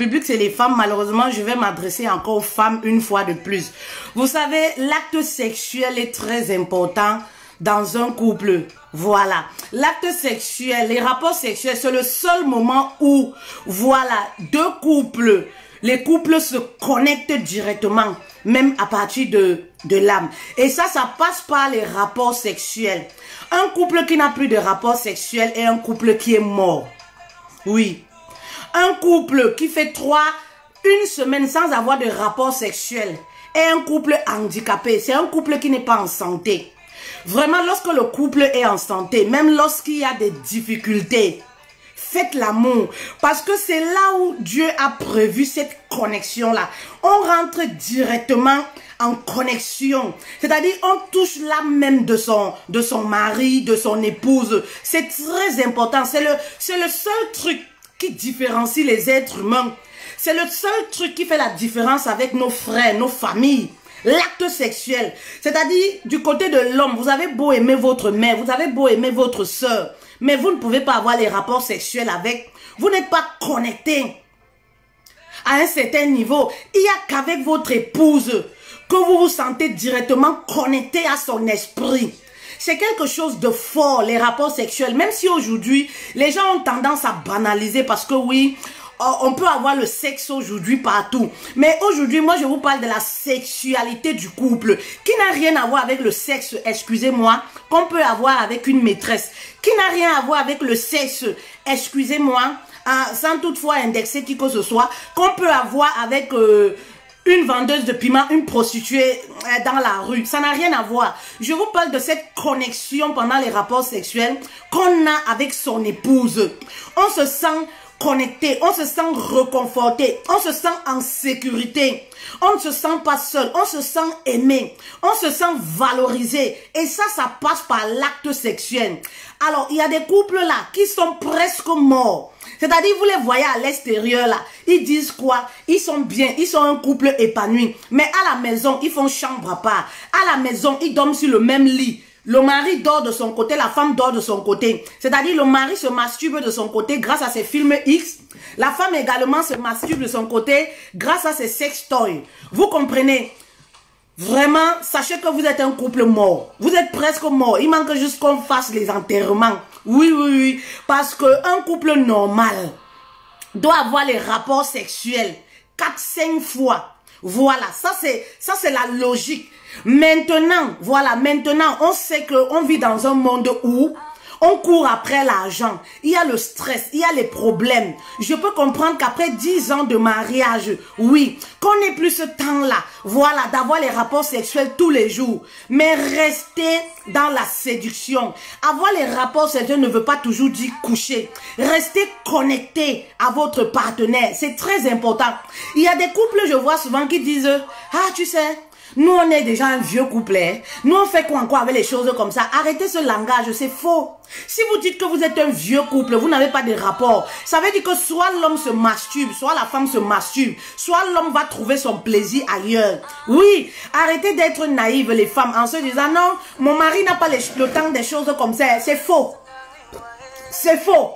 public, c'est les femmes. Malheureusement, je vais m'adresser encore aux femmes une fois de plus. Vous savez, l'acte sexuel est très important dans un couple. Voilà. L'acte sexuel, les rapports sexuels, c'est le seul moment où, voilà, deux couples, les couples se connectent directement, même à partir de l'âme. Et ça passe par les rapports sexuels. Un couple qui n'a plus de rapports sexuels est un couple qui est mort. Oui. Un couple qui fait une semaine sans avoir de rapports sexuels est un couple handicapé. C'est un couple qui n'est pas en santé. Vraiment, lorsque le couple est en santé, même lorsqu'il y a des difficultés, faites l'amour. Parce que c'est là où Dieu a prévu cette connexion-là. On rentre directement en connexion. C'est-à-dire, on touche l'âme même de son mari, de son épouse. C'est très important. C'est le seul truc qui différencie les êtres humains. C'est le seul truc qui fait la différence avec nos frères, nos familles. L'acte sexuel. C'est-à-dire, du côté de l'homme, vous avez beau aimer votre mère, vous avez beau aimer votre soeur, mais vous ne pouvez pas avoir les rapports sexuels avec. Vous n'êtes pas connecté à un certain niveau. Il n'y a qu'avec votre épouse que vous vous sentez directement connecté à son esprit. C'est quelque chose de fort, les rapports sexuels. Même si aujourd'hui, les gens ont tendance à banaliser parce que oui, on peut avoir le sexe aujourd'hui partout. Mais aujourd'hui, moi, je vous parle de la sexualité du couple qui n'a rien à voir avec le sexe, excusez-moi, qu'on peut avoir avec une maîtresse. Qui n'a rien à voir avec le sexe, excusez-moi, sans toutefois indexer qui que ce soit, qu'on peut avoir avec une vendeuse de piment, une prostituée dans la rue. Ça n'a rien à voir. Je vous parle de cette connexion pendant les rapports sexuels qu'on a avec son épouse. On se sent connecté, on se sent reconforté, on se sent en sécurité, on ne se sent pas seul, on se sent aimé, on se sent valorisé. Et ça passe par l'acte sexuel. Alors, il y a des couples là qui sont presque morts. C'est-à-dire, vous les voyez à l'extérieur là, ils disent quoi? Ils sont bien, ils sont un couple épanoui. Mais à la maison, ils font chambre à part. À la maison, ils dorment sur le même lit. Le mari dort de son côté, la femme dort de son côté. C'est-à-dire, le mari se masturbe de son côté grâce à ses films X. La femme également se masturbe de son côté grâce à ses sextoys. Vous comprenez? Vraiment, sachez que vous êtes un couple mort. Vous êtes presque mort. Il manque juste qu'on fasse les enterrements. Oui, oui, oui. Parce qu'un couple normal doit avoir les rapports sexuels 4-5 fois. Voilà, ça c'est la logique. Maintenant, voilà, maintenant, on sait qu'on vit dans un monde où on court après l'argent. Il y a le stress, il y a les problèmes. Je peux comprendre qu'après 10 ans de mariage, oui, qu'on n'ait plus ce temps-là, voilà, d'avoir les rapports sexuels tous les jours. Mais rester dans la séduction. Avoir les rapports sexuels ne veut pas toujours dire coucher. Rester connecté à votre partenaire, c'est très important. Il y a des couples, je vois souvent, qui disent, ah, tu sais, nous, on est déjà un vieux couple. Hein. Nous, on fait quoi encore avec les choses comme ça? Arrêtez ce langage, c'est faux. Si vous dites que vous êtes un vieux couple, vous n'avez pas de rapport. Ça veut dire que soit l'homme se masturbe, soit la femme se masturbe, soit l'homme va trouver son plaisir ailleurs. Oui, arrêtez d'être naïves les femmes en se disant non, mon mari n'a pas le temps des choses comme ça. C'est faux. C'est faux.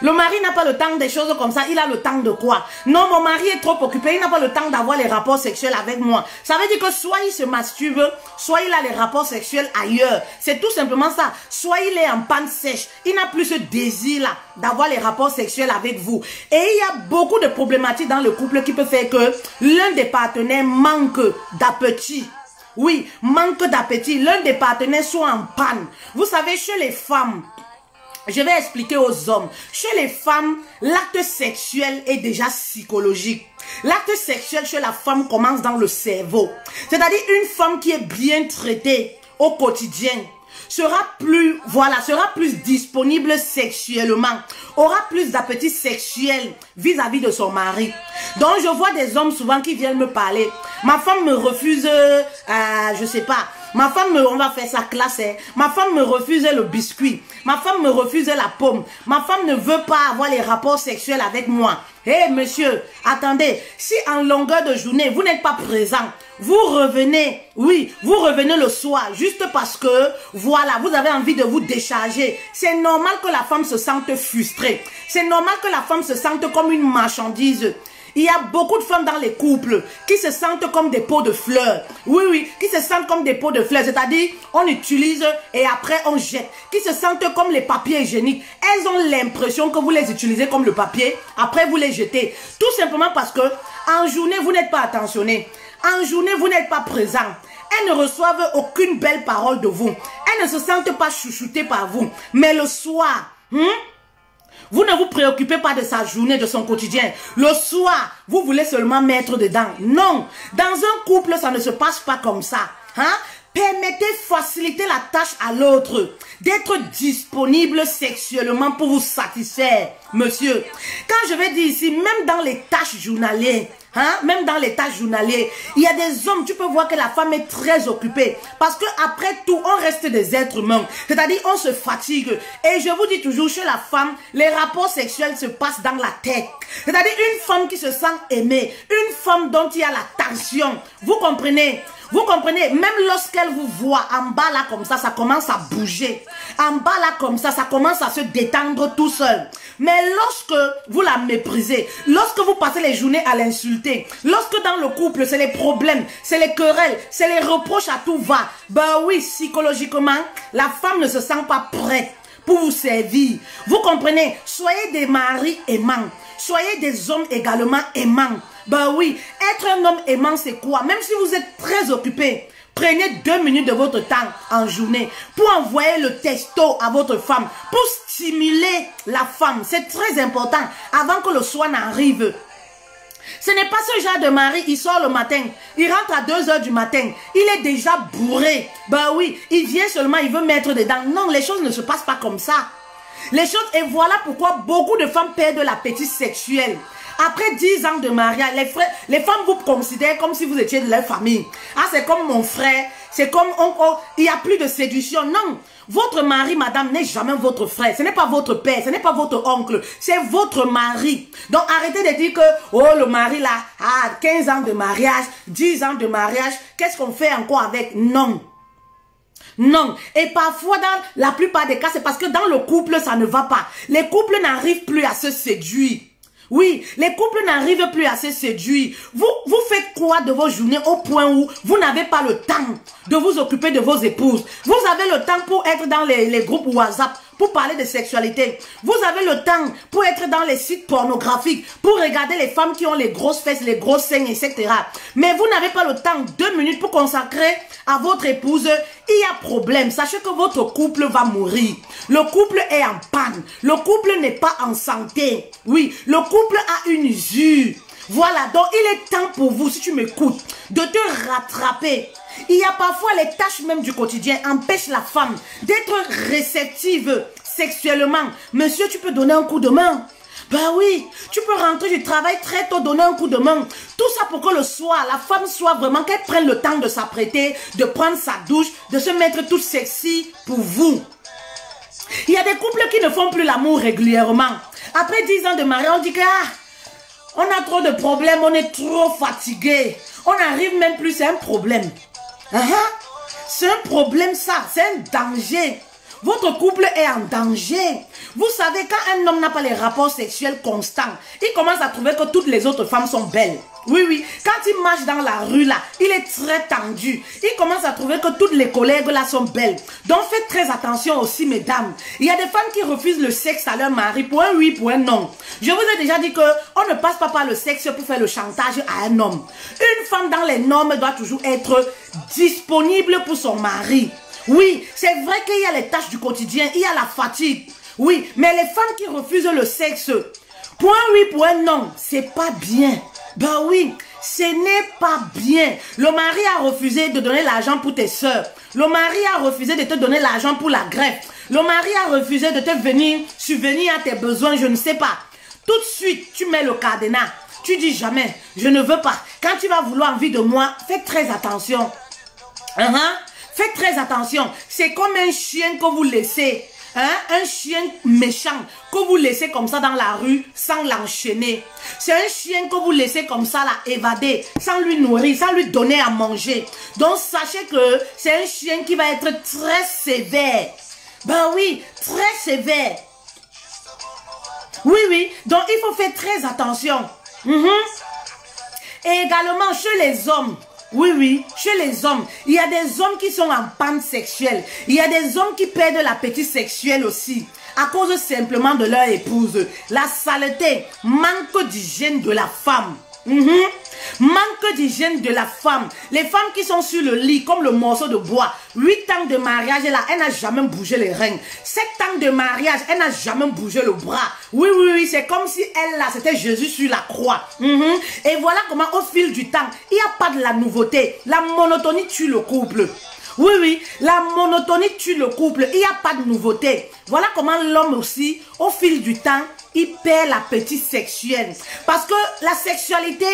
Le mari n'a pas le temps des choses comme ça. Il a le temps de quoi? Non, mon mari est trop occupé. Il n'a pas le temps d'avoir les rapports sexuels avec moi. Ça veut dire que soit il se masturbe, soit il a les rapports sexuels ailleurs. C'est tout simplement ça. Soit il est en panne sèche. Il n'a plus ce désir-là d'avoir les rapports sexuels avec vous. Et il y a beaucoup de problématiques dans le couple qui peut faire que l'un des partenaires manque d'appétit. Oui, manque d'appétit. L'un des partenaires soit en panne. Vous savez, chez les femmes, je vais expliquer aux hommes. Chez les femmes, l'acte sexuel est déjà psychologique. L'acte sexuel chez la femme commence dans le cerveau. C'est-à-dire une femme qui est bien traitée au quotidien sera plus disponible sexuellement, aura plus d'appétit sexuel vis-à-vis de son mari. Donc je vois des hommes souvent qui viennent me parler. Ma femme me refuse, je sais pas, Ma femme, on va faire sa classe. Hein. Ma femme me refusait le biscuit. Ma femme me refusait la pomme. Ma femme ne veut pas avoir les rapports sexuels avec moi. Hé, monsieur, attendez. Si en longueur de journée, vous n'êtes pas présent, vous revenez, oui, vous revenez le soir, juste parce que, voilà, vous avez envie de vous décharger. C'est normal que la femme se sente frustrée. C'est normal que la femme se sente comme une marchandise. Il y a beaucoup de femmes dans les couples qui se sentent comme des pots de fleurs. Oui, oui, qui se sentent comme des pots de fleurs. C'est-à-dire, on utilise et après on jette. Qui se sentent comme les papiers hygiéniques. Elles ont l'impression que vous les utilisez comme le papier. Après, vous les jetez. Tout simplement parce que en journée, vous n'êtes pas attentionné. En journée, vous n'êtes pas présent. Elles ne reçoivent aucune belle parole de vous. Elles ne se sentent pas chouchoutées par vous. Mais le soir, vous ne vous préoccupez pas de sa journée, de son quotidien. Le soir, vous voulez seulement mettre dedans. Non, dans un couple, ça ne se passe pas comme ça. Hein? Permettez, faciliter la tâche à l'autre, d'être disponible sexuellement pour vous satisfaire, monsieur. Quand je vais dire ici, même dans les tâches journalières, même dans les tâches journalières, il y a des hommes, tu peux voir que la femme est très occupée. Parce que après tout, on reste des êtres humains. C'est-à-dire, on se fatigue. Et je vous dis toujours, chez la femme, les rapports sexuels se passent dans la tête. C'est-à-dire, une femme qui se sent aimée, une femme dont il y a la tension. Vous comprenez? Vous comprenez, même lorsqu'elle vous voit en bas là comme ça commence à bouger. En bas là comme ça commence à se détendre tout seul. Mais lorsque vous la méprisez, lorsque vous passez les journées à l'insulter, lorsque dans le couple c'est les problèmes, c'est les querelles, c'est les reproches à tout va, ben oui, psychologiquement, la femme ne se sent pas prête pour vous servir. Vous comprenez, soyez des maris aimants, soyez des hommes également aimants. Ben oui, être un homme aimant, c'est quoi? Même si vous êtes très occupé, prenez 2 minutes de votre temps en journée pour envoyer le texto à votre femme, pour stimuler la femme. C'est très important avant que le soir n'arrive. Ce n'est pas ce genre de mari, il sort le matin, il rentre à 2 h du matin, il est déjà bourré. Ben oui, il vient seulement, il veut mettre dedans. Non, les choses ne se passent pas comme ça. Les choses, et voilà pourquoi beaucoup de femmes perdent l'appétit sexuel. Après 10 ans de mariage, les femmes vous considèrent comme si vous étiez de leur famille. Ah, c'est comme mon frère, c'est comme il n'y a plus de séduction. Non, votre mari, madame, n'est jamais votre frère. Ce n'est pas votre père, ce n'est pas votre oncle, c'est votre mari. Donc arrêtez de dire que, oh, le mari là, 15 ans de mariage, 10 ans de mariage, qu'est-ce qu'on fait encore avec? Non. Non, et parfois dans la plupart des cas, c'est parce que dans le couple, ça ne va pas. Les couples n'arrivent plus à se séduire. Oui, les couples n'arrivent plus à se séduire. Vous faites quoi de vos journées au point où vous n'avez pas le temps de vous occuper de vos épouses. Vous avez le temps pour être dans les groupes WhatsApp, pour parler de sexualité. Vous avez le temps pour être dans les sites pornographiques, pour regarder les femmes qui ont les grosses fesses, les grosses seins, etc. Mais vous n'avez pas le temps, 2 minutes pour consacrer à votre épouse. Il y a problème. Sachez que votre couple va mourir. Le couple est en panne. Le couple n'est pas en santé. Oui, le couple a une usure. Voilà, donc il est temps pour vous, si tu m'écoutes, de te rattraper. Il y a parfois les tâches même du quotidien empêchent la femme d'être réceptive sexuellement. Monsieur, tu peux donner un coup de main? Ben oui, tu peux rentrer du travail très tôt, donner un coup de main. Tout ça pour que le soir, la femme soit vraiment, qu'elle prenne le temps de s'apprêter, de prendre sa douche, de se mettre toute sexy pour vous. Il y a des couples qui ne font plus l'amour régulièrement. Après 10 ans de mariage, on dit que on a trop de problèmes, on est trop fatigué. On n'arrive même plus, c'est un problème. C'est un problème ça, c'est un danger. Votre couple est en danger. Vous savez, quand un homme n'a pas les rapports sexuels constants, il commence à trouver que toutes les autres femmes sont belles. Oui, oui. Quand il marche dans la rue là, il est très tendu. Il commence à trouver que toutes les collègues là sont belles. Donc faites très attention aussi, mesdames. Il y a des femmes qui refusent le sexe à leur mari pour un oui, pour un non. Je vous ai déjà dit que on ne passe pas par le sexe pour faire le chantage à un homme. Une femme dans les normes doit toujours être disponible pour son mari. Oui, c'est vrai qu'il y a les tâches du quotidien, il y a la fatigue. Oui, mais les femmes qui refusent le sexe, pour un oui, pour un non, c'est pas bien. Ben oui, ce n'est pas bien. Le mari a refusé de donner l'argent pour tes soeurs. Le mari a refusé de te donner l'argent pour la greffe. Le mari a refusé de te venir subvenir à tes besoins, je ne sais pas. Tout de suite, tu mets le cadenas. Tu dis jamais, je ne veux pas. Quand tu vas vouloir envie de moi, fais très attention. Faites très attention. C'est comme un chien que vous laissez. Hein? Un chien méchant que vous laissez comme ça dans la rue sans l'enchaîner. C'est un chien que vous laissez comme ça là évader, sans lui nourrir, sans lui donner à manger. Donc sachez que c'est un chien qui va être très sévère. Ben oui, très sévère. Oui, oui. Donc il faut faire très attention. Et également chez les hommes. Oui, oui, chez les hommes, il y a des hommes qui sont en panne sexuelle. Il y a des hommes qui perdent l'appétit sexuel aussi, à cause simplement de leur épouse. La saleté, manque d'hygiène de la femme. Manque d'hygiène de la femme. Les femmes qui sont sur le lit comme le morceau de bois. 8 ans de mariage, là, elle n'a jamais bougé les reins. 7 ans de mariage, elle n'a jamais bougé le bras. Oui, oui, oui, c'est comme si elle, là, c'était Jésus sur la croix. Et voilà comment au fil du temps, il n'y a pas de la nouveauté. La monotonie tue le couple. Oui, oui, la monotonie tue le couple. Il n'y a pas de nouveauté. Voilà comment l'homme aussi, au fil du temps, il perd l'appétit sexuel. Parce que la sexualité,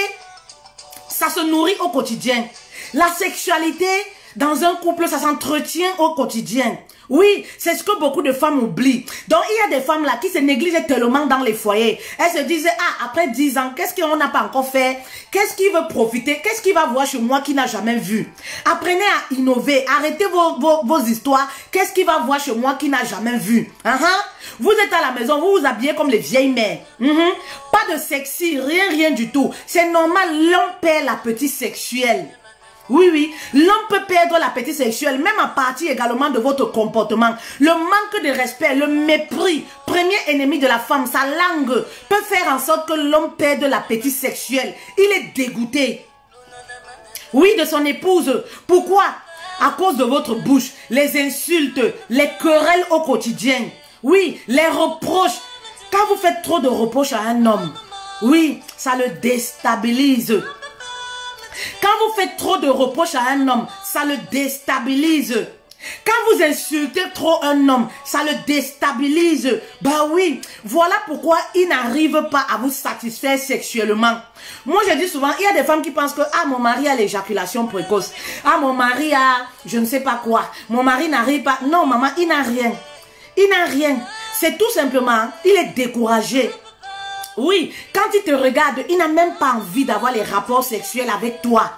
ça se nourrit au quotidien. La sexualité, dans un couple, ça s'entretient au quotidien. Oui, c'est ce que beaucoup de femmes oublient. Donc, il y a des femmes là qui se négligent tellement dans les foyers. Elles se disent, ah, après 10 ans, qu'est-ce qu'on n'a pas encore fait? Qu'est-ce qui veut profiter? Qu'est-ce qu'il va voir chez moi qui n'a jamais vu? Apprenez à innover. Arrêtez vos histoires. Qu'est-ce qu'il va voir chez moi qui n'a jamais vu? Vous êtes à la maison, vous vous habillez comme les vieilles mères. Pas de sexy, rien du tout. C'est normal, l'homme perd l'appétit sexuel. Oui, oui, l'homme peut perdre l'appétit sexuel, même à partir également de votre comportement. Le manque de respect, le mépris, premier ennemi de la femme, sa langue, peut faire en sorte que l'homme perde l'appétit sexuel. Il est dégoûté. Oui, de son épouse. Pourquoi? À cause de votre bouche, les insultes, les querelles au quotidien. Oui, les reproches. Quand vous faites trop de reproches à un homme, oui, ça le déstabilise. Quand vous faites trop de reproches à un homme, ça le déstabilise. Quand vous insultez trop un homme, ça le déstabilise. Bah oui, voilà pourquoi il n'arrive pas à vous satisfaire sexuellement. Moi, je dis souvent, il y a des femmes qui pensent que, ah, mon mari a l'éjaculation précoce. Ah, mon mari a, je ne sais pas quoi. Mon mari n'arrive pas. Non, maman, il n'a rien. Il n'a rien. C'est tout simplement, il est découragé. Oui, quand il te regarde, il n'a même pas envie d'avoir les rapports sexuels avec toi.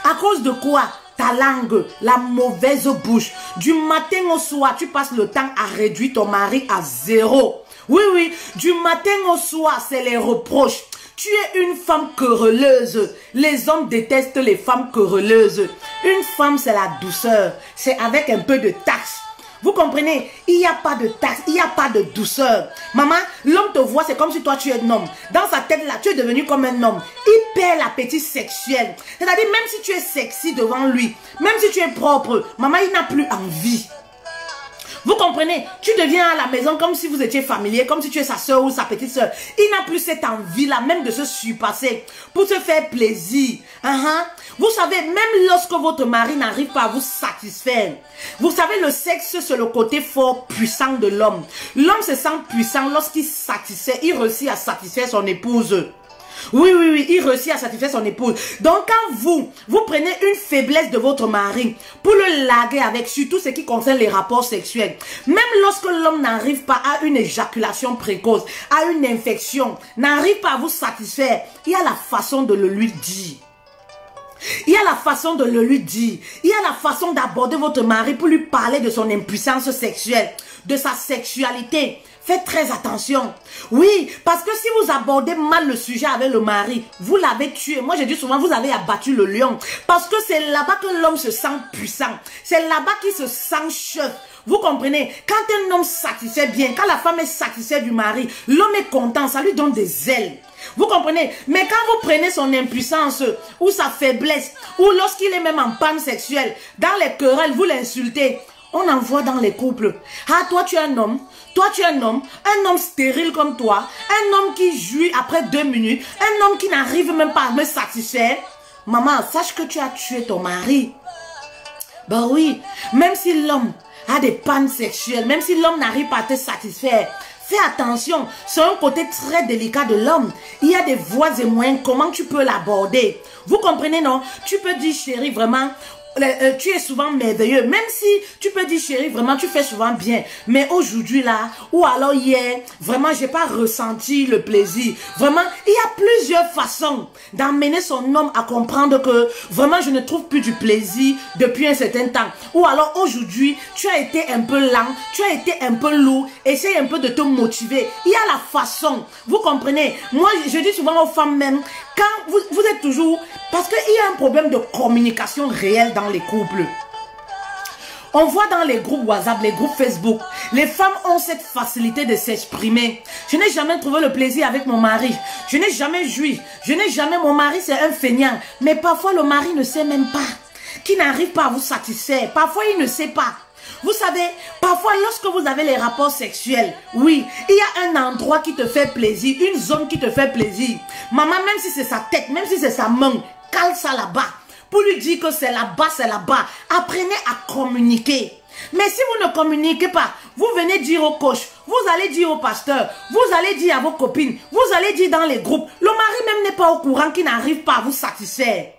À cause de quoi? Ta langue, la mauvaise bouche. Du matin au soir, tu passes le temps à réduire ton mari à 0. Oui, oui, du matin au soir, c'est les reproches. Tu es une femme querelleuse. Les hommes détestent les femmes querelleuses. Une femme, c'est la douceur. C'est avec un peu de tact. Vous comprenez? Il n'y a pas de tact, il n'y a pas de douceur. Maman, l'homme te voit, c'est comme si toi tu es un homme. Dans sa tête là, tu es devenu comme un homme. Il perd l'appétit sexuel. C'est-à-dire, même si tu es sexy devant lui, même si tu es propre, maman, il n'a plus envie. Vous comprenez? Tu deviens à la maison comme si vous étiez familier, comme si tu es sa soeur ou sa petite soeur. Il n'a plus cette envie-là, même de se surpasser pour se faire plaisir. Vous savez, même lorsque votre mari n'arrive pas à vous satisfaire, vous savez, le sexe, c'est le côté fort, puissant de l'homme. L'homme se sent puissant lorsqu'il satisfait, il réussit à satisfaire son épouse. Oui, oui, oui, il réussit à satisfaire son épouse. Donc, quand vous prenez une faiblesse de votre mari pour le larguer avec surtout ce qui concerne les rapports sexuels, même lorsque l'homme n'arrive pas à une éjaculation précoce, à une infection, n'arrive pas à vous satisfaire, il y a la façon de le lui dire. Il y a la façon de le lui dire. Il y a la façon d'aborder votre mari pour lui parler de son impuissance sexuelle, de sa sexualité. Faites très attention. Oui, parce que si vous abordez mal le sujet avec le mari, vous l'avez tué. Moi, je dis souvent, vous avez abattu le lion. Parce que c'est là-bas que l'homme se sent puissant. C'est là-bas qu'il se sent chef. Vous comprenez? Quand un homme satisfait bien, quand la femme est satisfaite du mari, l'homme est content, ça lui donne des ailes. Vous comprenez? Mais quand vous prenez son impuissance ou sa faiblesse, ou lorsqu'il est même en panne sexuelle, dans les querelles, vous l'insultez. On en voit dans les couples. Ah, toi tu es un homme. Toi tu es un homme stérile comme toi. Un homme qui jouit après 2 minutes. Un homme qui n'arrive même pas à me satisfaire. Maman, sache que tu as tué ton mari. Ben oui, même si l'homme a des pannes sexuelles, même si l'homme n'arrive pas à te satisfaire, fais attention, c'est un côté très délicat de l'homme. Il y a des voies et moyens, comment tu peux l'aborder. Vous comprenez, non? Tu peux dire, chérie, vraiment, tu es souvent merveilleux. Même si tu peux dire, chérie, vraiment, tu fais souvent bien. Mais aujourd'hui, là, ou alors hier, vraiment, j'ai pas ressenti le plaisir. Vraiment, il y a plusieurs façons d'amener son homme à comprendre que vraiment, je ne trouve plus du plaisir depuis un certain temps. Ou alors, aujourd'hui, tu as été un peu lent, tu as été un peu lourd. Essaye un peu de te motiver. Il y a la façon. Vous comprenez? Moi, je dis souvent aux femmes même, quand vous êtes toujours... Parce qu'il y a un problème de communication réelle dans les couples. On voit dans les groupes WhatsApp, les groupes Facebook, les femmes ont cette facilité de s'exprimer. Je n'ai jamais trouvé le plaisir avec mon mari. Je n'ai jamais joui. Je n'ai jamais... Mon mari, c'est un feignant. Mais parfois, le mari ne sait même pas. Qui n'arrive pas à vous satisfaire. Parfois, il ne sait pas. Vous savez, parfois lorsque vous avez les rapports sexuels, oui, il y a un endroit qui te fait plaisir, une zone qui te fait plaisir. Maman, même si c'est sa tête, même si c'est sa main, cale ça là-bas. Pour lui dire que c'est là-bas, c'est là-bas. Apprenez à communiquer. Mais si vous ne communiquez pas, vous venez dire au coach, vous allez dire au pasteur, vous allez dire à vos copines, vous allez dire dans les groupes. Le mari même n'est pas au courant qu'il n'arrive pas à vous satisfaire.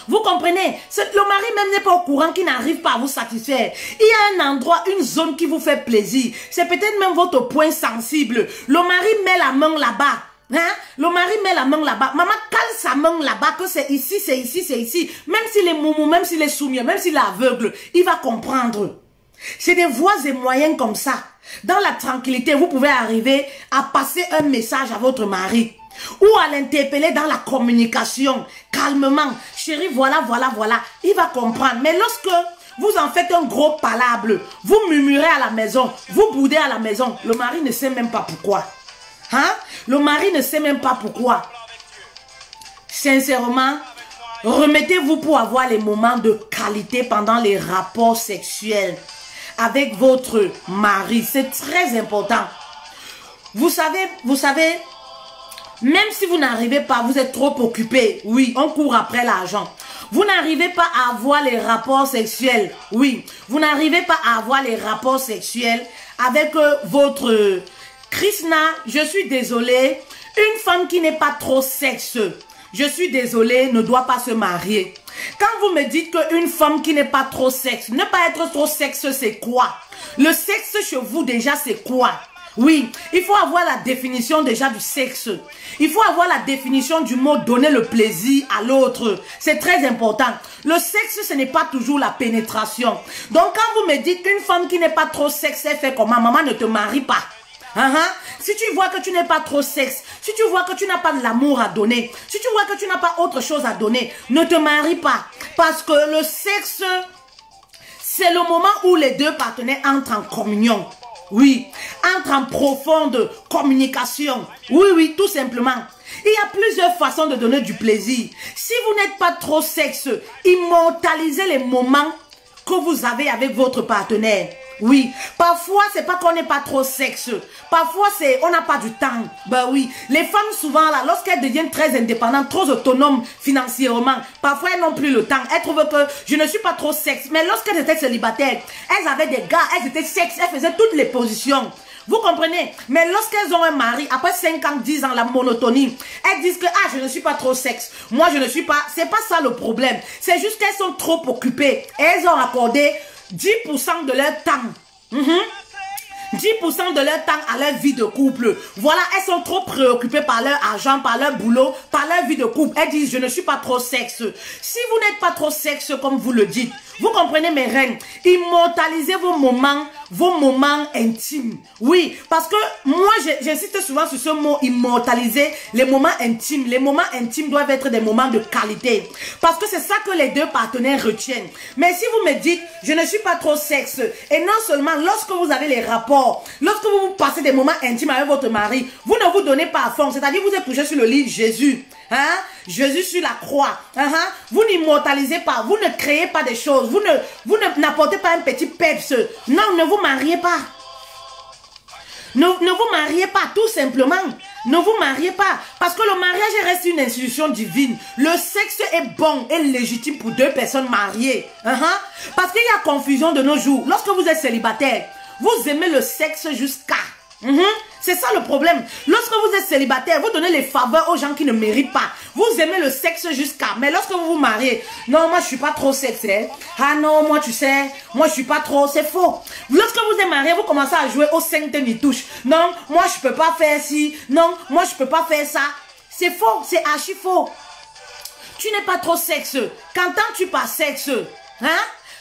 Vous comprenez? Le mari même n'est pas au courant qu'il n'arrive pas à vous satisfaire. Il y a un endroit, une zone qui vous fait plaisir. C'est peut-être même votre point sensible. Le mari met la main là-bas. Hein? Le mari met la main là-bas. Maman cale sa main là-bas que c'est ici, c'est ici, c'est ici. Même s'il est moumou, même s'il est soumis, même s'il est aveugle, il va comprendre. C'est des voies et moyens comme ça. Dans la tranquillité, vous pouvez arriver à passer un message à votre mari. Ou à l'interpeller dans la communication, calmement. Chérie, voilà, voilà, voilà. Il va comprendre. Mais lorsque vous en faites un gros palabre, vous murmurez à la maison, vous boudez à la maison, le mari ne sait même pas pourquoi. Hein? Le mari ne sait même pas pourquoi. Sincèrement, remettez-vous pour avoir les moments de qualité pendant les rapports sexuels avec votre mari. C'est très important. Vous savez, même si vous n'arrivez pas, vous êtes trop occupé. Oui, on court après l'argent. Vous n'arrivez pas à avoir les rapports sexuels. Oui, vous n'arrivez pas à avoir les rapports sexuels avec votre... Krishna, je suis désolée. Une femme qui n'est pas trop sexe, je suis désolée, ne doit pas se marier. Quand vous me dites qu'une femme qui n'est pas trop sexe, ne pas être trop sexe, c'est quoi? Le sexe chez vous déjà, c'est quoi? Oui, il faut avoir la définition déjà du sexe. Il faut avoir la définition du mot donner le plaisir à l'autre. C'est très important. Le sexe, ce n'est pas toujours la pénétration. Donc, quand vous me dites qu'une femme qui n'est pas trop sexe, elle fait comment? Maman, ne te marie pas. Si tu vois que tu n'es pas trop sexe, si tu vois que tu n'as pas de l'amour à donner, si tu vois que tu n'as pas autre chose à donner, ne te marie pas. Parce que le sexe, c'est le moment où les deux partenaires entrent en communion. Oui, entrent en profonde communication. Oui, oui, tout simplement. Il y a plusieurs façons de donner du plaisir. Si vous n'êtes pas trop sexe, immortalisez les moments que vous avez avec votre partenaire. Oui, parfois c'est pas qu'on n'est pas trop sexe. Parfois c'est on n'a pas du temps. Ben oui, les femmes souvent là, lorsqu'elles deviennent très indépendantes, trop autonomes financièrement, parfois elles n'ont plus le temps. Elles trouvent que je ne suis pas trop sexe. Mais lorsqu'elles étaient célibataires, elles avaient des gars, elles étaient sexe, elles faisaient toutes les positions. Vous comprenez? Mais lorsqu'elles ont un mari, après 5 ans, 10 ans, la monotonie, elles disent que ah, je ne suis pas trop sexe. Moi, je ne suis pas... C'est pas ça le problème. C'est juste qu'elles sont trop occupées. Et elles ont accordé 10% de leur temps. 10% de leur temps à leur vie de couple. Voilà, elles sont trop préoccupées par leur argent, par leur boulot, par leur vie de couple. Elles disent, je ne suis pas trop sexe. Si vous n'êtes pas trop sexe comme vous le dites, vous comprenez mes reines, immortalisez vos moments intimes. Oui, parce que moi, j'insiste souvent sur ce mot immortaliser, les moments intimes. Les moments intimes doivent être des moments de qualité. Parce que c'est ça que les deux partenaires retiennent. Mais si vous me dites, je ne suis pas trop sexe, et non seulement lorsque vous avez les rapports, lorsque vous passez des moments intimes avec votre mari, vous ne vous donnez pas à fond. C'est-à-dire, vous êtes couché sur le lit, Jésus. Jésus sur la croix. Vous n'immortalisez pas, vous ne créez pas des choses, vous n'apportez pas un petit peps. Non, ne vous mariez pas. Ne vous mariez pas, tout simplement. Ne vous mariez pas. Parce que le mariage reste une institution divine. Le sexe est bon et légitime pour deux personnes mariées. Parce qu'il y a confusion de nos jours. Lorsque vous êtes célibataire, vous aimez le sexe jusqu'à... C'est ça le problème. Lorsque vous êtes célibataire, vous donnez les faveurs aux gens qui ne méritent pas. Vous aimez le sexe jusqu'à... Mais lorsque vous vous mariez, non, moi je suis pas trop sexe. Hein. Ah non, moi tu sais, moi je suis pas trop... C'est faux. Lorsque vous êtes marié, vous commencez à jouer au 5 touche. Non, moi je peux pas faire ci. Non, moi je peux pas faire ça. C'est faux, c'est archi faux. Tu n'es pas trop sexe. Qu'entends-tu par sexe? Hein?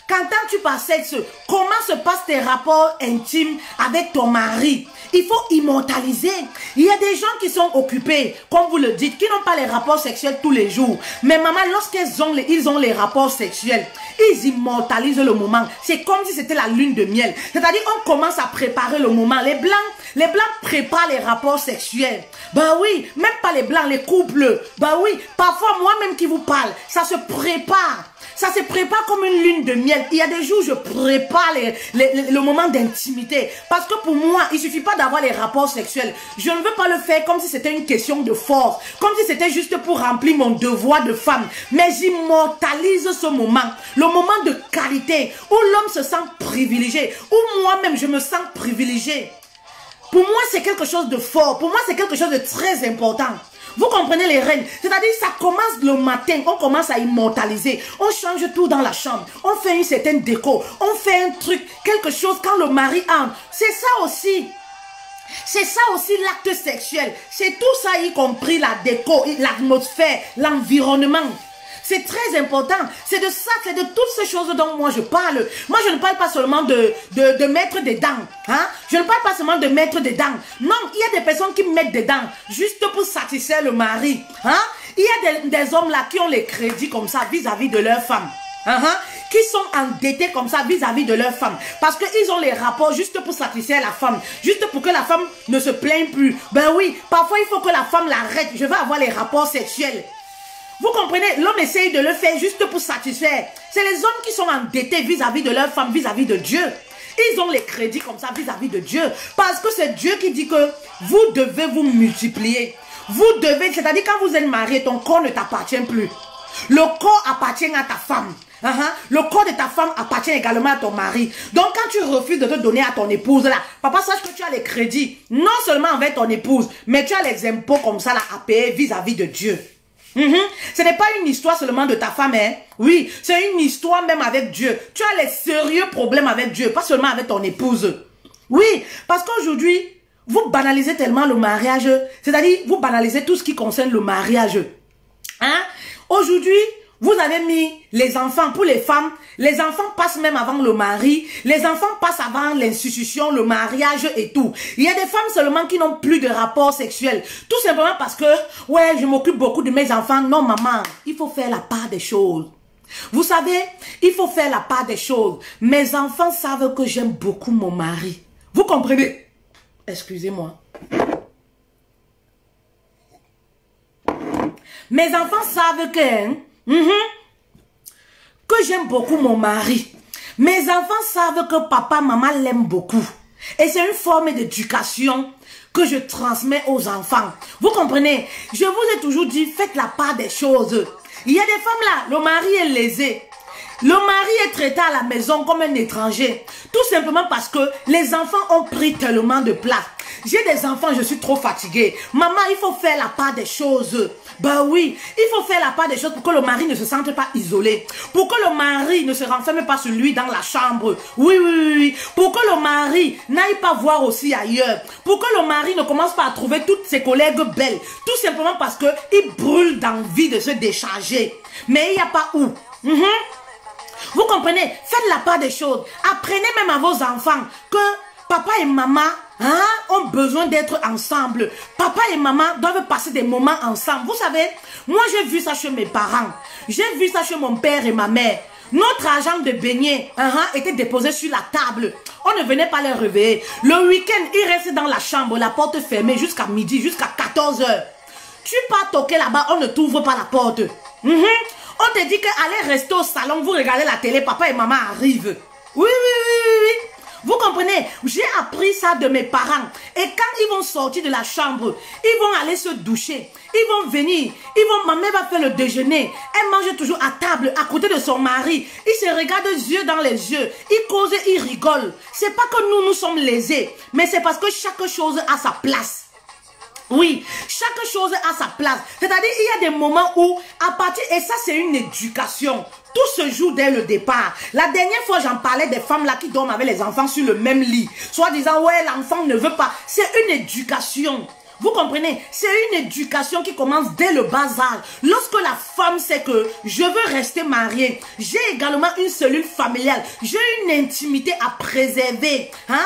Qu'entends-tu par sexe? Comment se passent tes rapports intimes avec ton mari? Il faut immortaliser. Il y a des gens qui sont occupés, comme vous le dites, qui n'ont pas les rapports sexuels tous les jours. Mais maman, lorsqu'ils ont les rapports sexuels, ils immortalisent le moment. C'est comme si c'était la lune de miel. C'est-à-dire, on commence à préparer le moment. Les blancs préparent les rapports sexuels. Bah oui, même pas les blancs, les couples. Bah oui, parfois moi-même qui vous parle, ça se prépare. Ça se prépare comme une lune de miel. Il y a des jours où je prépare le moment d'intimité. Parce que pour moi, il ne suffit pas d'avoir les rapports sexuels. Je ne veux pas le faire comme si c'était une question de force. Comme si c'était juste pour remplir mon devoir de femme. Mais j'immortalise ce moment. Le moment de qualité où l'homme se sent privilégié. Où moi-même je me sens privilégié. Pour moi, c'est quelque chose de fort. Pour moi, c'est quelque chose de très important. Vous comprenez les reines? C'est-à-dire, ça commence le matin, on commence à immortaliser. On change tout dans la chambre. On fait une certaine déco. On fait un truc, quelque chose quand le mari entre. C'est ça aussi. C'est ça aussi l'acte sexuel. C'est tout ça, y compris la déco, l'atmosphère, l'environnement. C'est très important. C'est de ça, c'est de toutes ces choses dont moi je parle. Moi, je ne parle pas seulement de mettre des dents. Hein? Je ne parle pas seulement de mettre des dents. Non, il y a des personnes qui mettent des dents juste pour satisfaire le mari. Hein? Il y a des hommes là qui ont les crédits comme ça vis-à-vis de leur femme. Qui sont endettés comme ça vis-à-vis de leur femme. Parce qu'ils ont les rapports juste pour satisfaire la femme. Juste pour que la femme ne se plaigne plus. Ben oui, parfois il faut que la femme l'arrête. Je veux avoir les rapports sexuels. Vous comprenez? L'homme essaye de le faire juste pour satisfaire. C'est les hommes qui sont endettés vis-à-vis de leur femme, vis-à-vis de Dieu. Ils ont les crédits comme ça vis-à-vis de Dieu. Parce que c'est Dieu qui dit que vous devez vous multiplier. Vous devez, c'est-à-dire quand vous êtes marié, ton corps ne t'appartient plus. Le corps appartient à ta femme. Le corps de ta femme appartient également à ton mari. Donc quand tu refuses de te donner à ton épouse là, papa, sache que tu as les crédits. Non seulement envers ton épouse, mais tu as les impôts comme ça là à payer vis-à-vis de Dieu. Ce n'est pas une histoire seulement de ta femme, hein? Oui, c'est une histoire même avec Dieu. Tu as les sérieux problèmes avec Dieu, pas seulement avec ton épouse. Oui, parce qu'aujourd'hui, vous banalisez tellement le mariage, c'est-à-dire vous banalisez tout ce qui concerne le mariage. Hein? Aujourd'hui, vous avez mis les enfants, pour les femmes, les enfants passent même avant le mari, les enfants passent avant l'institution, le mariage et tout. Il y a des femmes seulement qui n'ont plus de rapport sexuel. Tout simplement parce que, ouais, je m'occupe beaucoup de mes enfants. Non, maman, il faut faire la part des choses. Vous savez, il faut faire la part des choses. Mes enfants savent que j'aime beaucoup mon mari. Vous comprenez? Excusez-moi. Mes enfants savent que... que j'aime beaucoup mon mari. Mes enfants savent que papa, maman l'aiment beaucoup. Et c'est une forme d'éducation que je transmets aux enfants. Vous comprenez? Je vous ai toujours dit, faites la part des choses. Il y a des femmes là, le mari est lésé. Le mari est traité à la maison comme un étranger. Tout simplement parce que les enfants ont pris tellement de place. J'ai des enfants, je suis trop fatiguée. Maman, il faut faire la part des choses. Ben oui, il faut faire la part des choses pour que le mari ne se sente pas isolé. Pour que le mari ne se renferme pas sur lui dans la chambre. Oui, oui, oui, oui. Pour que le mari n'aille pas voir aussi ailleurs. Pour que le mari ne commence pas à trouver toutes ses collègues belles. Tout simplement parce qu'il brûle d'envie de se décharger. Mais il n'y a pas où. Vous comprenez? Faites la part des choses. Apprenez même à vos enfants que papa et maman ont besoin d'être ensemble. Papa et maman doivent passer des moments ensemble. Vous savez, moi j'ai vu ça chez mes parents. J'ai vu ça chez mon père et ma mère. Notre argent de beignet était déposé sur la table. On ne venait pas les réveiller. Le week-end, ils restent dans la chambre, la porte fermée jusqu'à midi, jusqu'à 14 h. Tu pars toquer là-bas, on ne t'ouvre pas la porte. On te dit qu'allez rester au salon, vous regardez la télé, papa et maman arrivent. Oui, oui, oui, oui, oui. Vous comprenez? J'ai appris ça de mes parents. Et quand ils vont sortir de la chambre, ils vont aller se doucher. Ils vont venir. Ma mère va faire le déjeuner. Elle mange toujours à table, à côté de son mari. Ils se regardent les yeux dans les yeux. Ils causent, ils rigolent. C'est pas que nous sommes lésés, mais c'est parce que chaque chose a sa place. Oui, chaque chose a sa place. C'est-à-dire, il y a des moments où, à partir, et ça c'est une éducation. Tout se joue dès le départ. La dernière fois, j'en parlais des femmes là qui dorment avec les enfants sur le même lit. Soit disant, ouais, l'enfant ne veut pas. C'est une éducation. Vous comprenez? C'est une éducation qui commence dès le bas âge. Lorsque la femme sait que je veux rester mariée, j'ai également une cellule familiale, j'ai une intimité à préserver, hein,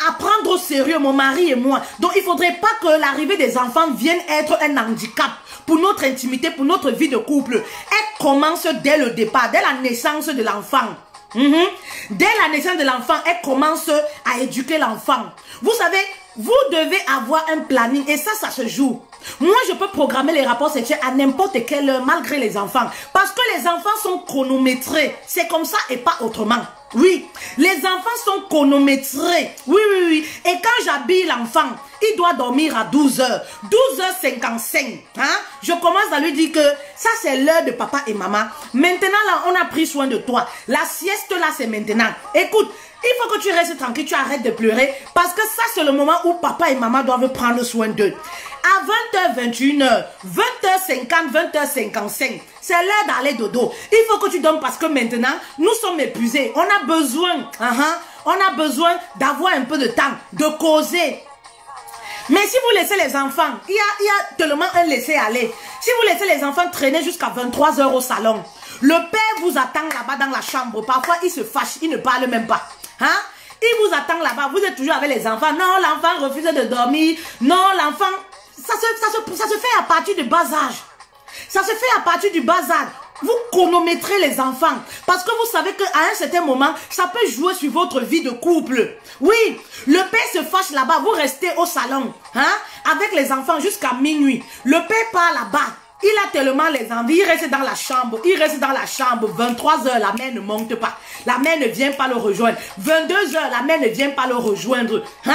à prendre au sérieux, mon mari et moi. Donc, il ne faudrait pas que l'arrivée des enfants vienne être un handicap pour notre intimité, pour notre vie de couple. Elle commence dès le départ, dès la naissance de l'enfant. Dès la naissance de l'enfant, elle commence à éduquer l'enfant. Vous savez, vous devez avoir un planning et ça se joue. Moi, je peux programmer les rapports sexuels à n'importe quelle heure, malgré les enfants. Parce que les enfants sont chronométrés. C'est comme ça et pas autrement. Oui, les enfants sont chronométrés. Oui, oui, oui. Et quand j'habille l'enfant, il doit dormir à 12h. 12h55. Hein? Je commence à lui dire que ça, c'est l'heure de papa et maman. Maintenant, là, on a pris soin de toi. La sieste, là, c'est maintenant. Écoute, il faut que tu restes tranquille, tu arrêtes de pleurer. Parce que ça, c'est le moment où papa et maman doivent prendre soin d'eux. À 20h, 21h, 20h50, 20h55, c'est l'heure d'aller dodo. Il faut que tu dormes parce que maintenant, nous sommes épuisés. On a besoin, on a besoin d'avoir un peu de temps, de causer. Mais si vous laissez les enfants, il y a tellement un laisser-aller. Si vous laissez les enfants traîner jusqu'à 23h au salon, le père vous attend là-bas dans la chambre. Parfois, il se fâche, il ne parle même pas. Hein? Il vous attend là-bas, vous êtes toujours avec les enfants. Non, l'enfant refuse de dormir. Non, l'enfant... Ça se fait à partir du bas âge. Ça se fait à partir du bas âge. Vous chronométrez les enfants. Parce que vous savez qu'à un certain moment, ça peut jouer sur votre vie de couple. Oui, le père se fâche là-bas. Vous restez au salon, hein, avec les enfants jusqu'à minuit. Le père part là-bas. Il a tellement les envies, il reste dans la chambre. Il reste dans la chambre. 23h, la mère ne monte pas. La mère ne vient pas le rejoindre. 22h, la mère ne vient pas le rejoindre. Hein?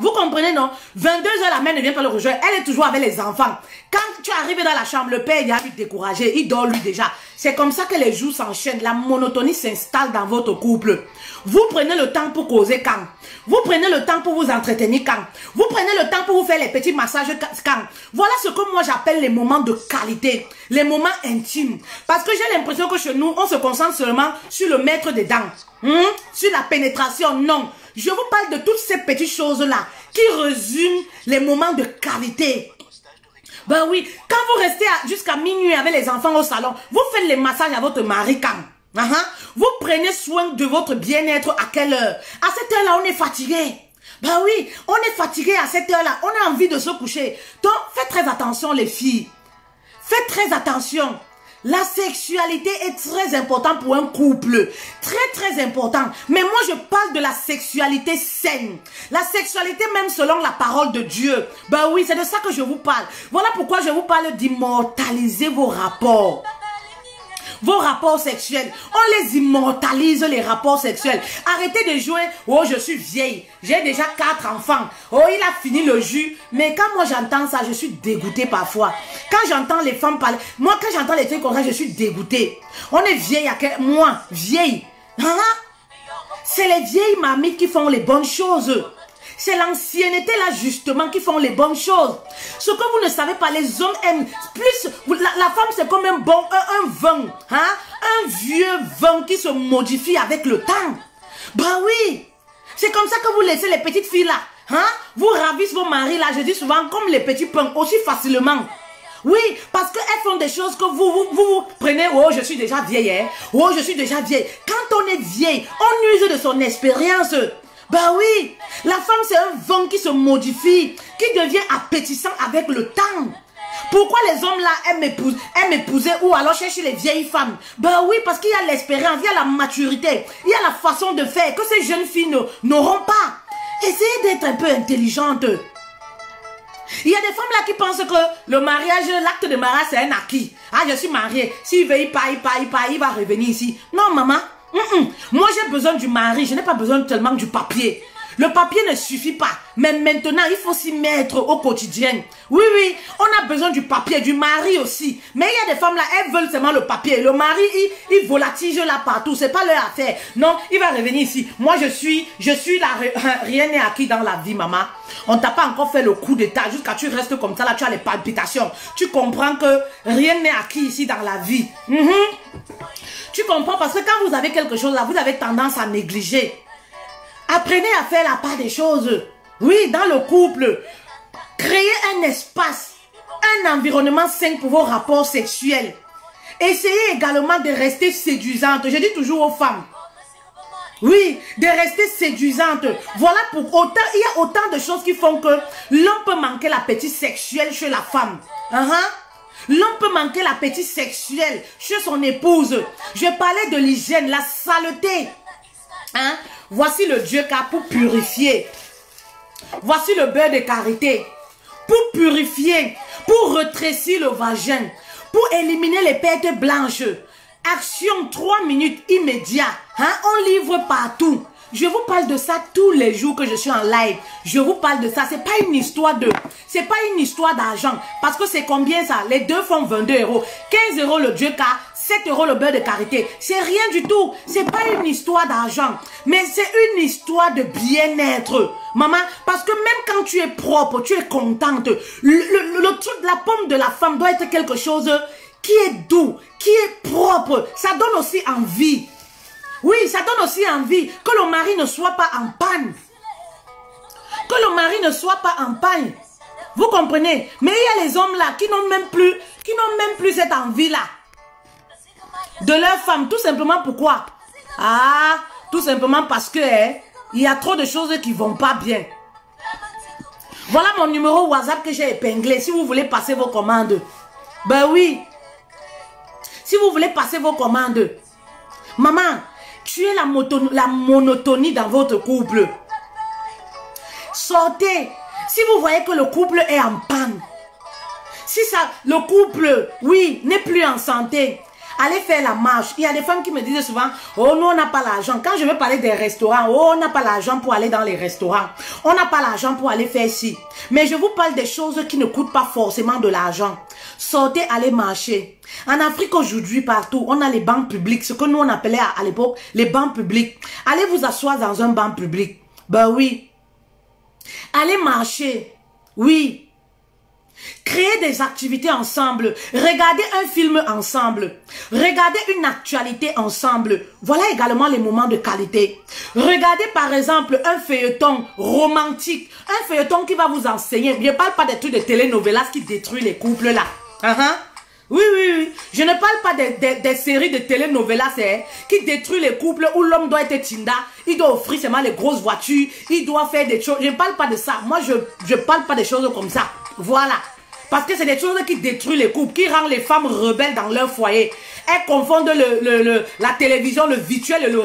Vous comprenez, non? 22h, la mère ne vient pas le rejoindre. Elle est toujours avec les enfants. Quand tu arrives dans la chambre, le père, il a lui découragé. Il dort lui déjà. C'est comme ça que les jours s'enchaînent. La monotonie s'installe dans votre couple. Vous prenez le temps pour causer quand? Vous prenez le temps pour vous entretenir quand? Vous prenez le temps pour vous faire les petits massages quand? Voilà ce que moi j'appelle les moments de qualité. Les moments intimes. Parce que j'ai l'impression que chez nous, on se concentre seulement sur le mettre des dents. Sur la pénétration, non. Je vous parle de toutes ces petites choses-là qui résument les moments de qualité. Ben oui, quand vous restez jusqu'à minuit avec les enfants au salon, vous faites les massages à votre mari quand? Vous prenez soin de votre bien-être à quelle heure? À cette heure-là, on est fatigué. Ben oui, on est fatigué à cette heure-là. On a envie de se coucher. Donc, faites très attention les filles. Faites très attention. La sexualité est très importante pour un couple. Très, très important. Mais moi, je parle de la sexualité saine. La sexualité même selon la parole de Dieu. Ben oui, c'est de ça que je vous parle. Voilà pourquoi je vous parle d'immortaliser vos rapports. Vos rapports sexuels. On les immortalise, les rapports sexuels. Arrêtez de jouer. Oh, je suis vieille. J'ai déjà 4 enfants. Oh, il a fini le jus. Mais quand moi j'entends ça, je suis dégoûtée parfois. Quand j'entends les femmes parler, moi quand j'entends les trucs comme ça, je suis dégoûtée. On est vieille à quel... Moi, vieille. C'est les vieilles mamies qui font les bonnes choses. C'est l'ancienneté là justement qui font les bonnes choses. Ce que vous ne savez pas, les hommes aiment plus. La femme c'est comme un vin, hein? Un vieux vin qui se modifie avec le temps. Ben oui, c'est comme ça que vous laissez les petites filles là, hein? Vous ravissez vos maris là, je dis souvent comme les petits pains aussi facilement. Oui, parce qu'elles font des choses que vous prenez. Oh, je suis déjà vieille, hein? Oh, je suis déjà vieille. Quand on est vieille, on use de son expérience. Ben oui, la femme c'est un vin qui se modifie, qui devient appétissant avec le temps. Pourquoi les hommes là aiment épouser ou alors chercher les vieilles femmes? Ben oui, parce qu'il y a l'expérience, il y a la maturité, il y a la façon de faire que ces jeunes filles n'auront pas. Essayez d'être un peu intelligente. Il y a des femmes là qui pensent que le mariage, l'acte de mariage c'est un acquis. Ah, je suis mariée, s'il veut il part, il va revenir ici. Non maman, Moi, j'ai besoin du mari. Je n'ai pas besoin tellement du papier. Le papier ne suffit pas. Mais maintenant, il faut s'y mettre au quotidien. Oui, oui, on a besoin du papier, du mari aussi. Mais il y a des femmes là, elles veulent seulement le papier. Le mari, il volatige là partout. C'est pas leur affaire. Non, il va revenir ici. Moi, je suis là. Rien n'est acquis dans la vie, maman. On t'a pas encore fait le coup d'état. Jusqu'à tu restes comme ça, là, tu as les palpitations. Tu comprends que rien n'est acquis ici dans la vie. Tu comprends parce que quand vous avez quelque chose là, vous avez tendance à négliger. Apprenez à faire la part des choses. Oui, dans le couple. Créez un espace, un environnement sain pour vos rapports sexuels. Essayez également de rester séduisante. Je dis toujours aux femmes. Oui, de rester séduisante. Voilà pour autant, il y a autant de choses qui font que l'homme peut manquer l'appétit sexuel chez la femme. L'homme peut manquer l'appétit sexuel chez son épouse. Je parlais de l'hygiène, la saleté. Voici le Dieu qu'a pour purifier. Voici le beurre de karité. Pour purifier, pour rétrécir le vagin, pour éliminer les pertes blanches. Action 3 minutes immédiat. On livre partout. Je vous parle de ça tous les jours que je suis en live. Je vous parle de ça. C'est pas une histoire c'est pas une histoire d'argent. Parce que c'est combien ça? Les deux font 22 €. 15 € le Dieu car 7 € le beurre de karité. C'est rien du tout. C'est pas une histoire d'argent. Mais c'est une histoire de bien-être. Maman, parce que même quand tu es propre, tu es contente. Le truc, la pomme de la femme doit être quelque chose qui est doux, qui est propre. Ça donne aussi envie. Oui, ça donne aussi envie que le mari ne soit pas en panne. Que le mari ne soit pas en panne. Vous comprenez? Mais il y a les hommes là qui n'ont même plus cette envie-là de leur femme. Tout simplement pourquoi? Tout simplement parce que il y a trop de choses qui vont pas bien. Voilà mon numéro WhatsApp que j'ai épinglé. Si vous voulez passer vos commandes. Ben oui. Si vous voulez passer vos commandes. Maman, tuez la monotonie dans votre couple. Sortez. Si vous voyez que le couple est en panne. Si le couple, oui, n'est plus en santé. Allez faire la marche. Il y a des femmes qui me disent souvent, oh, nous, on n'a pas l'argent. Quand je veux parler des restaurants, oh, on n'a pas l'argent pour aller dans les restaurants. On n'a pas l'argent pour aller faire ci. Mais je vous parle des choses qui ne coûtent pas forcément de l'argent. Sortez, allez marcher. En Afrique aujourd'hui, partout, on a les bancs publics. Ce que nous, on appelait à l'époque les bancs publics. Allez vous asseoir dans un banc public. Ben oui. Allez marcher. Oui. Créer des activités ensemble. Regardez un film ensemble. Regardez une actualité ensemble. Voilà également les moments de qualité. Regardez par exemple un feuilleton romantique. Un feuilleton qui va vous enseigner. Je ne parle pas des trucs de telenovelas qui détruisent les couples là. Oui, oui, oui. Je ne parle pas des séries de telenovelas qui détruisent les couples où l'homme doit être Tinda. Il doit offrir seulement les grosses voitures. Il doit faire des choses. Je ne parle pas de ça. Moi, je ne parle pas des choses comme ça. Voilà. Parce que c'est des choses qui détruisent les couples, qui rendent les femmes rebelles dans leur foyer. Elles confondent la télévision, le virtuel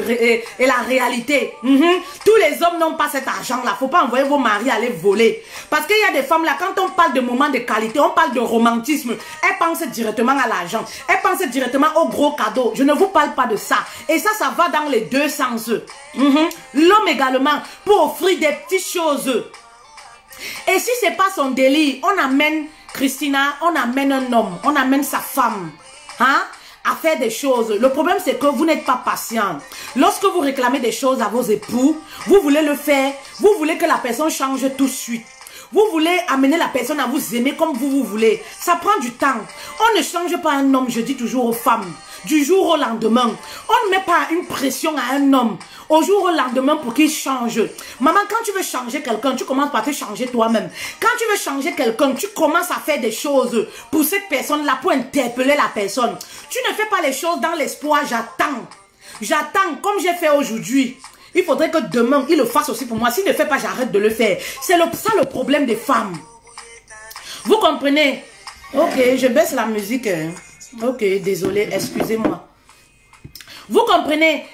et la réalité. Tous les hommes n'ont pas cet argent-là. Il ne faut pas envoyer vos maris aller voler. Parce qu'il y a des femmes là, quand on parle de moments de qualité, on parle de romantisme. Elles pensent directement à l'argent. Elles pensent directement aux gros cadeaux. Je ne vous parle pas de ça. Et ça va dans les deux sens. L'homme également, pour offrir des petites choses. Et si ce n'est pas son délire, on amène Christina, on amène un homme, on amène sa femme à faire des choses. Le problème, c'est que vous n'êtes pas patient. Lorsque vous réclamez des choses à vos époux, vous voulez le faire, vous voulez que la personne change tout de suite. Vous voulez amener la personne à vous aimer comme vous voulez. Ça prend du temps. On ne change pas un homme, je dis toujours aux femmes, du jour au lendemain. On ne met pas une pression à un homme au jour au lendemain pour qu'il change. Maman, quand tu veux changer quelqu'un, tu commences par te changer toi-même. Quand tu veux changer quelqu'un, tu commences à faire des choses pour cette personne-là, pour interpeller la personne. Tu ne fais pas les choses dans l'espoir, j'attends. J'attends, comme j'ai fait aujourd'hui. Il faudrait que demain, il le fasse aussi pour moi. S'il ne le fait pas, j'arrête de le faire. C'est ça le problème des femmes. Vous comprenez? Ok, je baisse la musique. Ok, désolé, excusez-moi. Vous comprenez?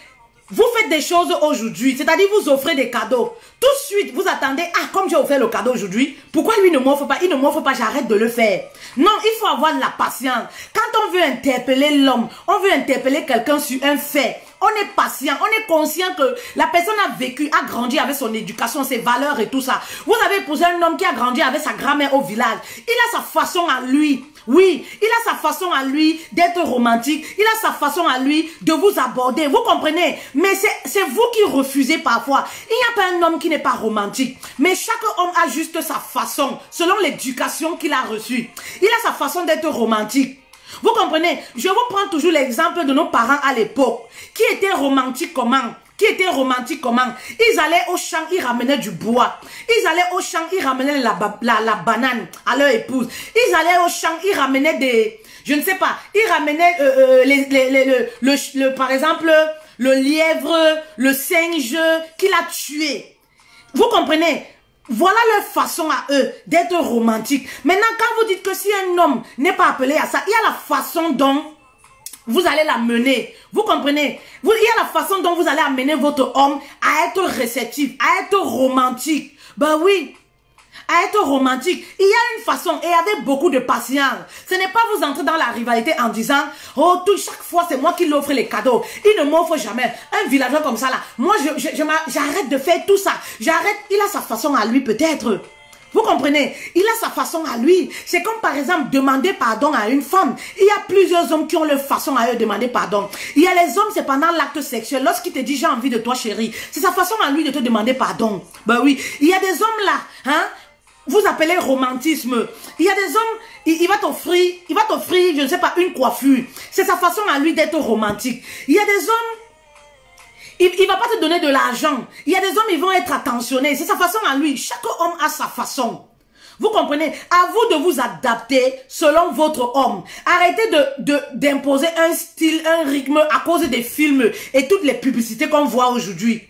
Vous faites des choses aujourd'hui, c'est-à-dire vous offrez des cadeaux. Tout de suite, vous attendez, ah, comme j'ai offert le cadeau aujourd'hui, pourquoi lui ne m'offre pas? Il ne m'offre pas, j'arrête de le faire. Non, il faut avoir de la patience. Quand on veut interpeller l'homme, on veut interpeller quelqu'un sur un fait, on est patient, on est conscient que la personne a vécu, a grandi avec son éducation, ses valeurs et tout ça. Vous avez épousé un homme qui a grandi avec sa grand-mère au village. Il a sa façon à lui. Oui, il a sa façon à lui d'être romantique. Il a sa façon à lui de vous aborder. Vous comprenez? Mais c'est vous qui refusez parfois. Il n'y a pas un homme qui n'est pas romantique. Mais chaque homme a juste sa façon, selon l'éducation qu'il a reçue. Il a sa façon d'être romantique. Vous comprenez? Je vous prends toujours l'exemple de nos parents à l'époque. Qui étaient romantiques comment? Qui étaient romantiques comment? Ils allaient au champ, ils ramenaient du bois. Ils allaient au champ, ils ramenaient la banane à leur épouse. Ils allaient au champ, ils ramenaient des... Je ne sais pas. Ils ramenaient par exemple, le lièvre, le singe qu'il a tué. Vous comprenez? Voilà leur façon à eux d'être romantiques. Maintenant, quand vous dites que si un homme n'est pas appelé à ça, il y a la façon dont vous allez la mener. Vous comprenez? Il y a la façon dont vous allez amener votre homme à être réceptif, à être romantique. Ben oui, à être romantique. Il y a une façon et avec beaucoup de patience. Ce n'est pas vous entrer dans la rivalité en disant « Oh, chaque fois, c'est moi qui l'offre les cadeaux. Il ne m'offre jamais. » Un villageois comme ça, là, moi, j'arrête de faire tout ça. J'arrête. Il a sa façon à lui, peut-être. Vous comprenez? Il a sa façon à lui. C'est comme par exemple demander pardon à une femme. Il y a plusieurs hommes qui ont leur façon à eux de demander pardon. Il y a les hommes, c'est pendant l'acte sexuel. Lorsqu'il te dit j'ai envie de toi chérie, c'est sa façon à lui de te demander pardon. Ben oui. Il y a des hommes là, hein? Vous appelez romantisme. Il y a des hommes, il va t'offrir, je ne sais pas, une coiffure. C'est sa façon à lui d'être romantique. Il y a des hommes, il ne va pas te donner de l'argent. Il y a des hommes, ils vont être attentionnés. C'est sa façon à lui. Chaque homme a sa façon. Vous comprenez? À vous de vous adapter selon votre homme. Arrêtez d'imposer un style, un rythme à cause des films et toutes les publicités qu'on voit aujourd'hui.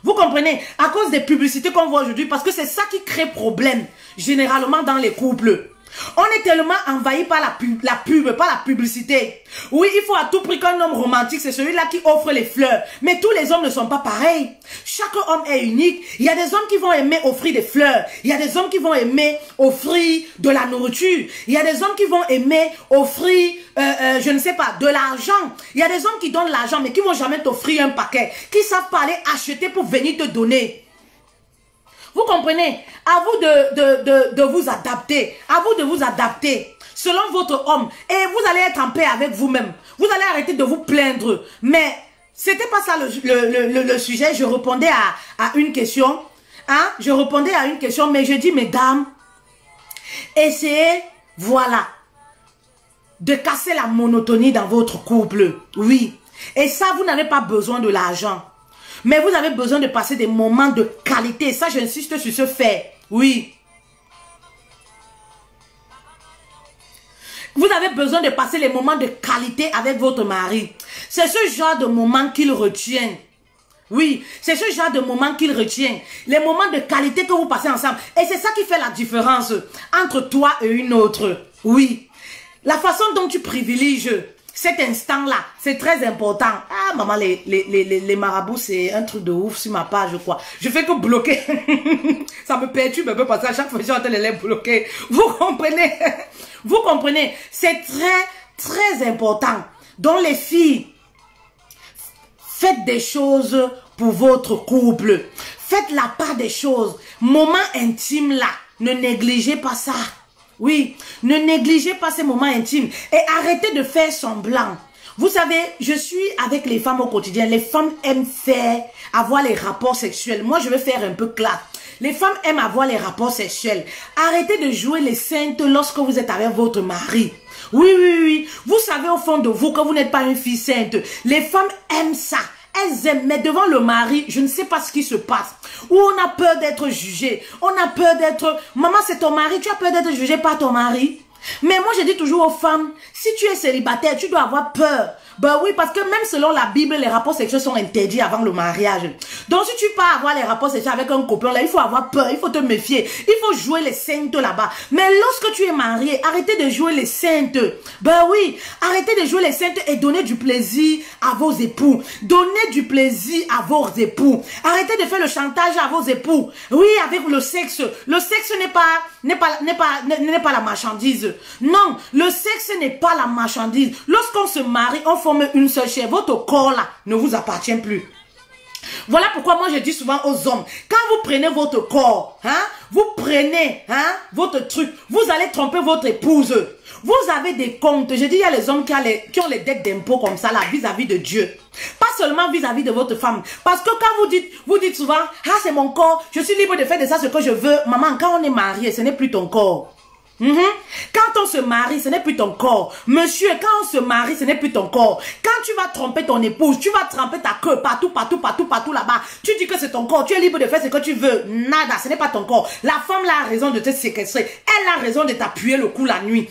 Vous comprenez? À cause des publicités qu'on voit aujourd'hui, parce que c'est ça qui crée problème, généralement dans les couples. On est tellement envahi par la pub, par la publicité. Oui, il faut à tout prix qu'un homme romantique, c'est celui-là qui offre les fleurs. Mais tous les hommes ne sont pas pareils. Chaque homme est unique. Il y a des hommes qui vont aimer offrir des fleurs. Il y a des hommes qui vont aimer offrir de la nourriture. Il y a des hommes qui vont aimer offrir, je ne sais pas, de l'argent. Il y a des hommes qui donnent l'argent, mais qui vont jamais t'offrir un paquet. Qui savent pas aller acheter pour venir te donner. Vous comprenez? À vous de vous adapter. À vous de vous adapter selon votre homme. Et vous allez être en paix avec vous-même. Vous allez arrêter de vous plaindre. Mais c'était pas ça le sujet. Je répondais à une question. Hein? Je répondais à une question. Mais je dis, mesdames, essayez, voilà, de casser la monotonie dans votre couple. Oui. Et ça, vous n'avez pas besoin de l'argent. Mais vous avez besoin de passer des moments de qualité. Ça, j'insiste sur ce fait. Oui. Vous avez besoin de passer les moments de qualité avec votre mari. C'est ce genre de moment qu'il retient. Oui, c'est ce genre de moment qu'il retient. Les moments de qualité que vous passez ensemble. Et c'est ça qui fait la différence entre toi et une autre. Oui. La façon dont tu privilégies cet instant-là, c'est très important. Ah, maman, les marabouts, c'est un truc de ouf sur ma page, je crois. Je fais que bloquer. Ça me perturbe un peu parce qu'à chaque fois, j'entends les lèvres bloquées. Vous comprenez? Vous comprenez? C'est très, très important. Donc, les filles, faites des choses pour votre couple. Faites la part des choses. Moment intime, là. Ne négligez pas ça. Oui, ne négligez pas ces moments intimes et arrêtez de faire semblant. Vous savez, je suis avec les femmes au quotidien. Les femmes aiment avoir les rapports sexuels. Moi, je vais faire un peu classe. Les femmes aiment avoir les rapports sexuels. Arrêtez de jouer les saintes lorsque vous êtes avec votre mari. Oui, oui, oui. Vous savez au fond de vous que vous n'êtes pas une fille sainte. Les femmes aiment ça. Elles aiment, mais devant le mari, je ne sais pas ce qui se passe. Où on a peur d'être jugé. On a peur d'être... Maman, c'est ton mari, tu as peur d'être jugé par ton mari. Mais moi, je dis toujours aux femmes, si Si tu es célibataire, tu dois avoir peur. Ben oui, parce que même selon la Bible, les rapports sexuels sont interdits avant le mariage. Donc si tu pars avoir les rapports sexuels avec un copain, là, il faut avoir peur, il faut te méfier. Il faut jouer les saintes là-bas. Mais lorsque tu es marié, arrêtez de jouer les saintes. Ben oui, arrêtez de jouer les saintes et donnez du plaisir à vos époux. Donnez du plaisir à vos époux. Arrêtez de faire le chantage à vos époux. Oui, avec le sexe. Le sexe n'est pas la marchandise. Non, le sexe n'est pas la marchandise. Lorsqu'on se marie, on forme une seule chair. Votre corps là ne vous appartient plus. Voilà pourquoi moi je dis souvent aux hommes, quand vous prenez votre corps, vous prenez votre truc, vous allez tromper votre épouse. Vous avez des comptes. Je dis, il y a les hommes qui ont les dettes d'impôts comme ça là vis-à-vis de Dieu. Pas seulement vis-à-vis de votre femme. Parce que quand vous dites souvent, ah c'est mon corps, je suis libre de faire de ça ce que je veux. Maman, quand on est marié, ce n'est plus ton corps. Quand on se marie, ce n'est plus ton corps. Monsieur, quand on se marie, ce n'est plus ton corps. Quand tu vas tromper ton épouse, tu vas tremper ta queue partout là-bas. Tu dis que c'est ton corps, tu es libre de faire ce que tu veux. Nada, ce n'est pas ton corps. La femme là a raison de te séquestrer. Elle a raison de t'appuyer le cou la nuit.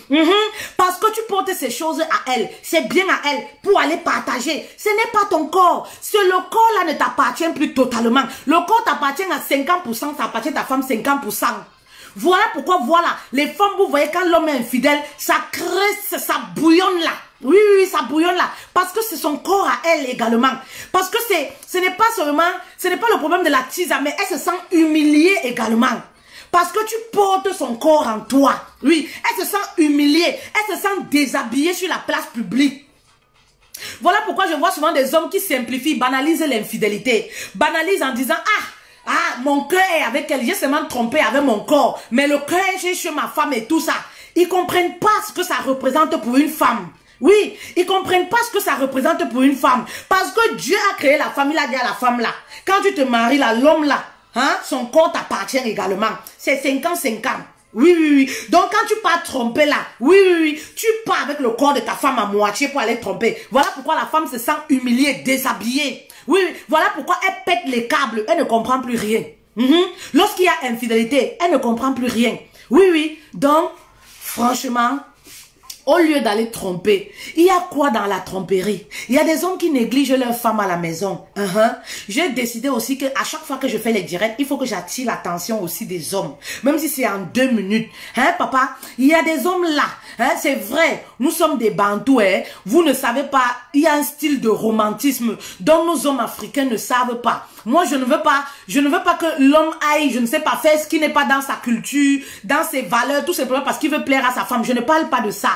Parce que tu portes ces choses à elle. C'est bien à elle pour aller partager. Ce n'est pas ton corps. Le corps là ne t'appartient plus totalement. Le corps t'appartient à 50%, ça appartient à ta femme 50%. Voilà pourquoi, voilà, les femmes, vous voyez, quand l'homme est infidèle, ça crée, ça bouillonne là. Oui, ça bouillonne là. Parce que c'est son corps à elle également. Parce que ce n'est pas le problème de la tisane, mais elle se sent humiliée également. Parce que tu portes son corps en toi. Oui, elle se sent humiliée, elle se sent déshabillée sur la place publique. Voilà pourquoi je vois souvent des hommes qui simplifient, banalisent l'infidélité. Banalisent en disant, mon cœur est avec elle, j'ai seulement trompé avec mon corps. Mais le cœur est chez ma femme et tout ça. Ils ne comprennent pas ce que ça représente pour une femme. Oui, ils ne comprennent pas ce que ça représente pour une femme. Parce que Dieu a créé la femme, il a dit à la femme là. Quand tu te maries là, l'homme là, son corps t'appartient également. C'est 50-50. Oui. Donc quand tu pars tromper là, oui, tu pars avec le corps de ta femme à moitié pour aller tromper. Voilà pourquoi la femme se sent humiliée, déshabillée. Oui, voilà pourquoi elle pète les câbles, elle ne comprend plus rien. Lorsqu'il y a infidélité, elle ne comprend plus rien. Oui. Donc, franchement, au lieu d'aller tromper, il y a quoi dans la tromperie? Il y a des hommes qui négligent leurs femmes à la maison. J'ai décidé aussi que à chaque fois que je fais les directs, il faut que j'attire l'attention aussi des hommes. Même si c'est en 2 minutes. Papa? Il y a des hommes là. C'est vrai, nous sommes des Bantous. Vous ne savez pas, il y a un style de romantisme dont nos hommes africains ne savent pas. Moi, je ne veux pas que l'homme aille, je ne sais pas, faire ce qui n'est pas dans sa culture, dans ses valeurs, tout simplement parce qu'il veut plaire à sa femme. Je ne parle pas de ça.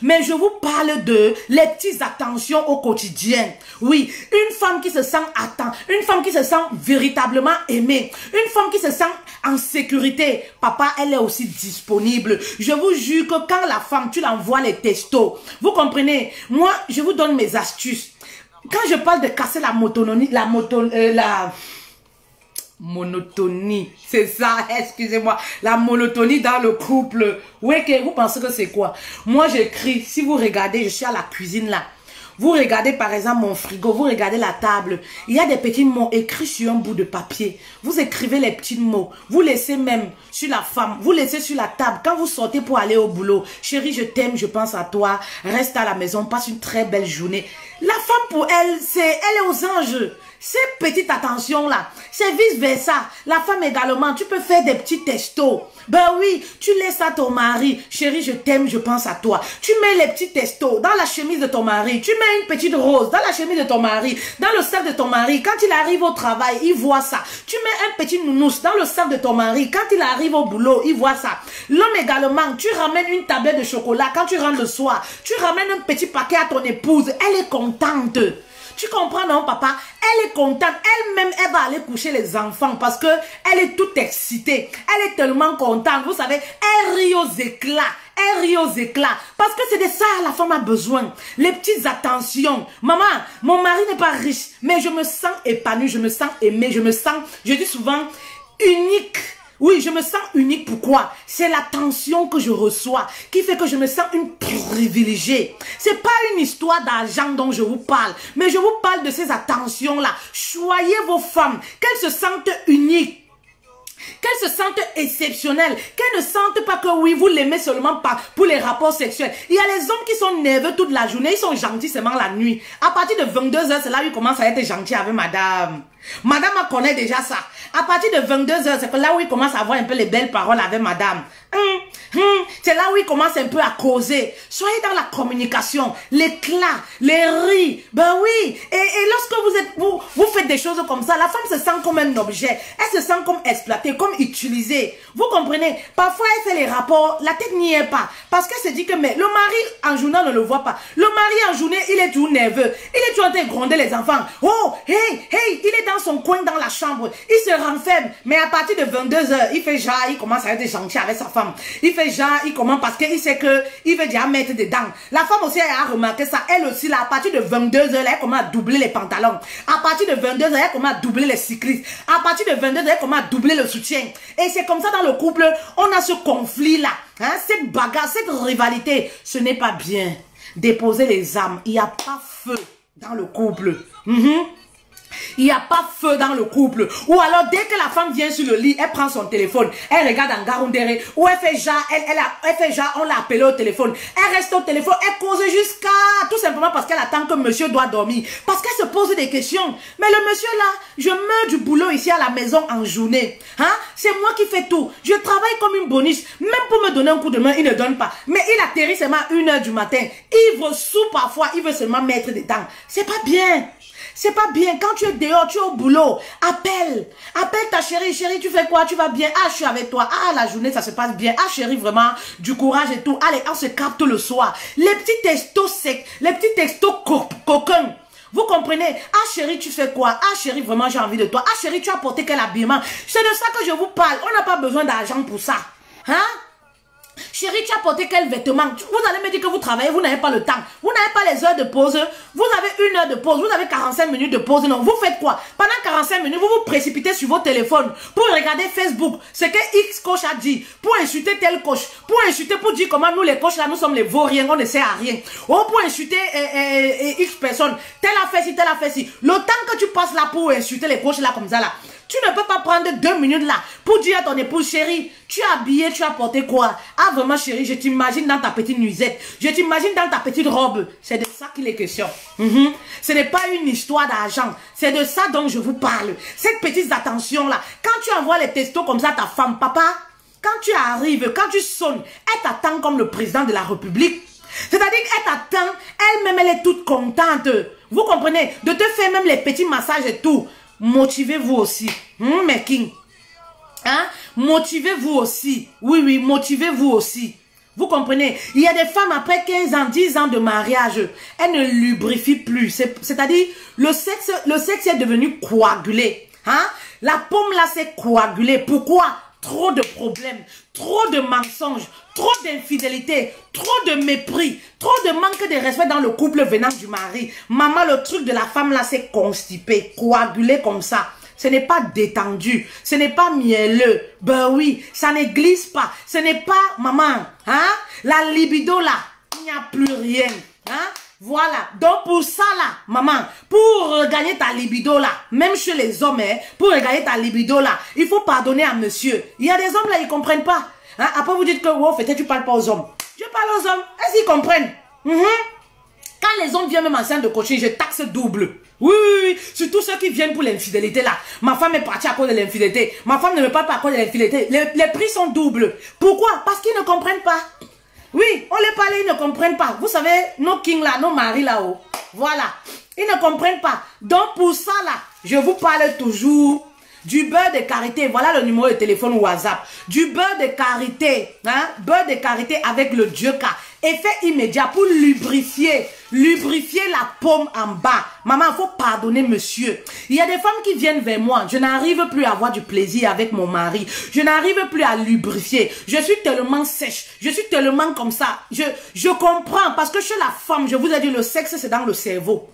Mais je vous parle de les petites attentions au quotidien. Oui, une femme qui se sent attendue, une femme qui se sent véritablement aimée, une femme qui se sent en sécurité. Papa, elle est aussi disponible. Je vous jure que quand la femme, tu l'envoies les textos, vous comprenez, moi, je vous donne mes astuces. Quand je parle de casser la monotonie, c'est ça, excusez-moi, la monotonie dans le couple. Oui, que vous pensez que c'est quoi? Moi, j'écris, si vous regardez, je suis à la cuisine là. Vous regardez par exemple mon frigo, vous regardez la table. Il y a des petits mots écrits sur un bout de papier. Vous écrivez les petits mots. Vous laissez même sur la femme. Vous laissez sur la table. Quand vous sortez pour aller au boulot. Chérie, je t'aime, je pense à toi. Reste à la maison, passe une très belle journée. La femme pour elle, elle est aux anges. Ces petites attentions-là, c'est vice-versa. La femme également, tu peux faire des petits textos. Ben oui, tu laisses à ton mari. Chérie, je t'aime, je pense à toi. Tu mets les petits textos dans la chemise de ton mari. Tu mets une petite rose dans la chemise de ton mari, dans le sac de ton mari. Quand il arrive au travail, il voit ça. Tu mets un petit nounours dans le sac de ton mari. Quand il arrive au boulot, il voit ça. L'homme également, tu ramènes une tablette de chocolat. Quand tu rentres le soir, tu ramènes un petit paquet à ton épouse. Elle est contente. Tu comprends, non, papa? Elle est contente. Elle-même, elle va aller coucher les enfants parce que elle est toute excitée. Elle est tellement contente. Vous savez, elle rit aux éclats. Elle rit aux éclats. Parce que c'est de ça la femme a besoin. Les petites attentions. Maman, mon mari n'est pas riche, mais je me sens épanouie, je me sens aimée, je me sens, je dis souvent, unique. Oui, je me sens unique. Pourquoi? C'est l'attention que je reçois qui fait que je me sens une privilégiée. C'est pas une histoire d'argent dont je vous parle, mais je vous parle de ces attentions-là. Choyez vos femmes, qu'elles se sentent uniques. Qu'elle se sente exceptionnelle. Qu'elle ne sente pas que oui, vous l'aimez seulement pas pour les rapports sexuels. Il y a les hommes qui sont nerveux toute la journée. Ils sont gentils seulement la nuit. À partir de 22h, c'est là où ils commencent à être gentils avec madame. Madame connaît déjà ça. À partir de 22h, c'est là où il commence à avoir un peu les belles paroles avec madame. C'est là où il commence un peu à causer. Soyez dans la communication, l'éclat, les rires. Ben oui. Et lorsque vous faites des choses comme ça, la femme se sent comme un objet. Elle se sent comme exploitée, comme utilisée. Vous comprenez? Parfois, elle fait les rapports, la tête n'y est pas. Parce qu'elle se dit que mais le mari en journée ne le voit pas. Le mari en journée, il est tout nerveux. Il est tout en train de gronder les enfants. Oh, hey, il est dans son coin dans la chambre. Il se renferme. Mais à partir de 22h, il fait genre, il commence à être gentil avec sa femme. Il fait genre, il commence parce qu'il sait qu'il veut déjà mettre dedans. La femme aussi a remarqué ça. Elle aussi, là, à partir de 22h, elle commence à doubler les pantalons. À partir de 22h, elle commence à doubler les cyclistes. À partir de 22h, elle commence à doubler le soutien. Et c'est comme ça dans le couple, on a ce conflit-là. Hein, cette bagarre, cette rivalité. Ce n'est pas bien. Déposer les âmes. Il n'y a pas feu dans le couple. Il n'y a pas feu dans le couple. Ou alors, dès que la femme vient sur le lit, elle prend son téléphone, elle regarde en Garoundéré, ou elle fait genre, elle fait genre, on l'a appelé au téléphone. Elle reste au téléphone, elle cause jusqu'à, tout simplement parce qu'elle attend que monsieur doit dormir. Parce qu'elle se pose des questions. Mais le monsieur là, je meurs du boulot ici à la maison en journée. Hein? C'est moi qui fais tout. Je travaille comme une boniche. Même pour me donner un coup de main, il ne donne pas. Mais il atterrit seulement à 1h du matin. Ivre sous parfois, il veut seulement mettre dedans. C'est pas bien. C'est pas bien. Quand tu es dehors, tu es au boulot. Appelle ta chérie. Chérie, tu fais quoi? Tu vas bien? Ah, je suis avec toi. Ah, la journée, ça se passe bien. Ah, chérie, vraiment, du courage et tout. Allez, on se capte le soir. Les petits textos secs, les petits textos coquins. Vous comprenez? Ah, chérie, tu fais quoi? Ah, chérie, vraiment, j'ai envie de toi. Ah, chérie, tu as porté quel habillement? C'est de ça que je vous parle. On n'a pas besoin d'argent pour ça. Hein? Chérie, tu as porté quel vêtement? Vous allez me dire que vous travaillez, vous n'avez pas le temps. Vous n'avez pas les heures de pause. Vous avez 1 heure de pause. Vous avez 45 minutes de pause. Non, vous faites quoi? Pendant 45 minutes, vous vous précipitez sur vos téléphones pour regarder Facebook. Ce que X coach a dit. Pour insulter tel coach. Pour insulter, pour dire comment nous les coachs là, nous sommes les vauriens. On ne sert à rien. Oh, pour insulter X personnes. Tel a fait ci, tel a fait ci. Le temps que tu passes là pour insulter les coachs là comme ça là. Tu ne peux pas prendre 2 minutes là pour dire à ton épouse, chérie, tu as habillé, tu as porté quoi? Ah vraiment chérie, je t'imagine dans ta petite nuisette. Je t'imagine dans ta petite robe. C'est de ça qu'il est question. Ce n'est pas une histoire d'argent. C'est de ça dont je vous parle. Cette petite attention là. Quand tu envoies les textos comme ça à ta femme, papa, quand tu arrives, quand tu sonnes, elle t'attend comme le président de la République. C'est-à-dire qu'elle t'attend, elle-même elle est toute contente. Vous comprenez? De te faire même les petits massages et tout. Motivez-vous aussi. Mes kings. Hein? Motivez-vous aussi. Oui, oui, motivez-vous aussi. Vous comprenez? Il y a des femmes après 15 ans, 10 ans de mariage, elles ne lubrifient plus. C'est-à-dire, le sexe est devenu coagulé. Hein? La paume là, c'est coagulé. Pourquoi? Trop de problèmes, trop de mensonges, trop d'infidélité, trop de mépris, trop de manque de respect dans le couple venant du mari. Maman, le truc de la femme là, c'est constipé, coagulé comme ça. Ce n'est pas détendu, ce n'est pas mielleux. Ben oui, ça ne glisse pas. Ce n'est pas, maman, hein? La libido là, il n'y a plus rien. Hein? Voilà, donc pour ça là, maman, pour regagner ta libido là, même chez les hommes, hein, pour regagner ta libido là, il faut pardonner à monsieur. Il y a des hommes là, ils ne comprennent pas. Hein? Après vous dites que, oh, peut-être tu ne parles pas aux hommes. Je parle aux hommes, est-ce qu'ils comprennent? Quand les hommes viennent même en scène de coaching, je taxe double. Oui, oui, oui, surtout ceux qui viennent pour l'infidélité là. Ma femme est partie à cause de l'infidélité. Ma femme ne me parle pas à cause de l'infidélité. Les prix sont doubles. Pourquoi? Parce qu'ils ne comprennent pas. Oui, on les parle, ils ne comprennent pas. Vous savez, nos kings là, nos maris là-haut. Voilà. Ils ne comprennent pas. Donc pour ça là, je vous parle toujours du beurre de karité. Voilà le numéro de téléphone WhatsApp. Du beurre de karité. Hein? Beurre de karité avec le Dioka. Effet immédiat pour lubrifier la paume en bas. Maman, il faut pardonner monsieur. Il y a des femmes qui viennent vers moi. Je n'arrive plus à avoir du plaisir avec mon mari. Je n'arrive plus à lubrifier. Je suis tellement sèche. Je suis tellement comme ça. Je comprends parce que chez la femme, je vous ai dit, le sexe, c'est dans le cerveau.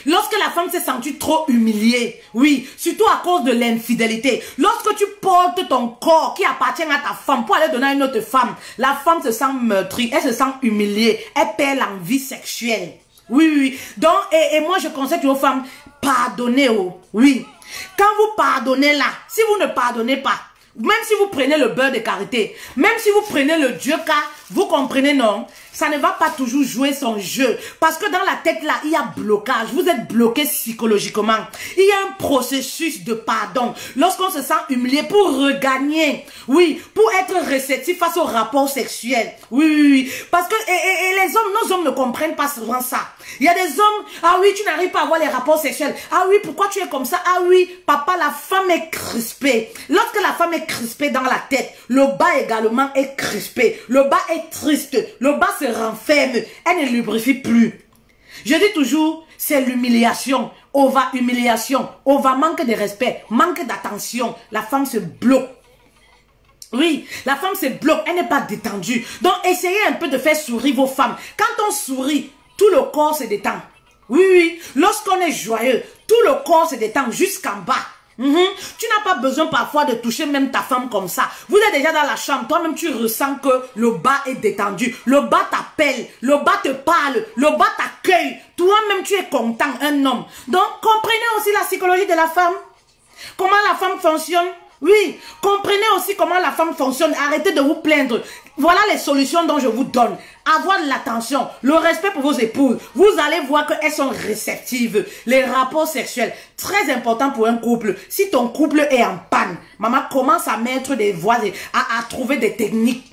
Lorsque la femme s'est sentie trop humiliée, oui, surtout à cause de l'infidélité, lorsque tu portes ton corps qui appartient à ta femme pour aller donner à une autre femme, la femme se sent meurtrie, elle se sent humiliée, elle perd l'envie sexuelle. Oui, oui, oui. Donc, et moi, je conseille aux femmes, pardonnez, oh. Oui. Quand vous pardonnez là, si vous ne pardonnez pas, même si vous prenez le beurre de karité, même si vous prenez le Dieu K, vous comprenez, non? Ça ne va pas toujours jouer son jeu. Parce que dans la tête là, il y a blocage. Vous êtes bloqué psychologiquement. Il y a un processus de pardon. Lorsqu'on se sent humilié pour regagner, oui, pour être réceptif face au rapport sexuel. Oui, oui, oui. Parce que et les hommes, nos hommes ne comprennent pas souvent ça. Il y a des hommes, ah oui, tu n'arrives pas à avoir les rapports sexuels. Ah oui, pourquoi tu es comme ça? Ah oui, papa, la femme est crispée. Lorsque la femme est crispée dans la tête, le bas également est crispé. Le bas est triste. Le bas se renferme. Elle ne lubrifie plus. Je dis toujours, c'est l'humiliation. On va humiliation. On va manque de respect, manque d'attention. La femme se bloque. Oui, la femme se bloque. Elle n'est pas détendue. Donc, essayez un peu de faire sourire vos femmes. Quand on sourit, tout le corps se détend. Oui, oui. Lorsqu'on est joyeux, tout le corps se détend jusqu'en bas. Tu n'as pas besoin parfois de toucher même ta femme comme ça. Vous êtes déjà dans la chambre, toi-même tu ressens que le bas est détendu. Le bas t'appelle, le bas te parle, le bas t'accueille. Toi-même tu es content, un homme. Donc comprenez aussi la psychologie de la femme. Comment la femme fonctionne. Oui, comprenez aussi comment la femme fonctionne. Arrêtez de vous plaindre. Voilà les solutions dont je vous donne. Avoir de l'attention, le respect pour vos épouses. Vous allez voir qu'elles sont réceptives. Les rapports sexuels, très important pour un couple. Si ton couple est en panne, maman commence à mettre des voies, à trouver des techniques.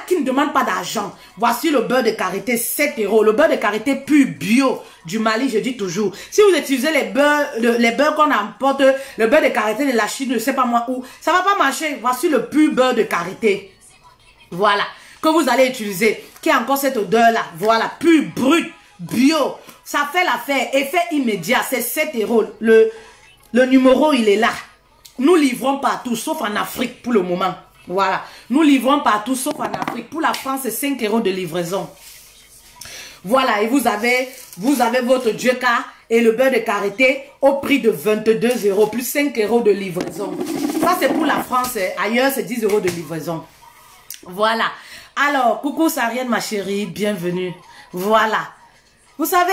Qui ne demandent pas d'argent. Voici le beurre de karité, 7 €. Le beurre de karité pur bio du Mali, je dis toujours. Si vous utilisez les beurres qu'on importe, le beurre de karité de la Chine, je ne sais pas moi où, ça ne va pas marcher. Voici le pur beurre de karité. Voilà. Que vous allez utiliser. Qui a encore cette odeur-là. Voilà. Pur, brut, bio. Ça fait l'affaire. Effet immédiat. C'est 7 €. Le numéro, il est là. Nous livrons partout, sauf en Afrique pour le moment. Voilà, nous livrons partout sauf en Afrique. Pour la France, c'est 5 € de livraison. Voilà, et vous avez votre Dieuka et le beurre de karité au prix de 22 € plus 5 € de livraison. Ça, c'est pour la France. Ailleurs, c'est 10 € de livraison. Voilà. Alors, coucou Sarienne, ma chérie, bienvenue. Voilà. Vous savez...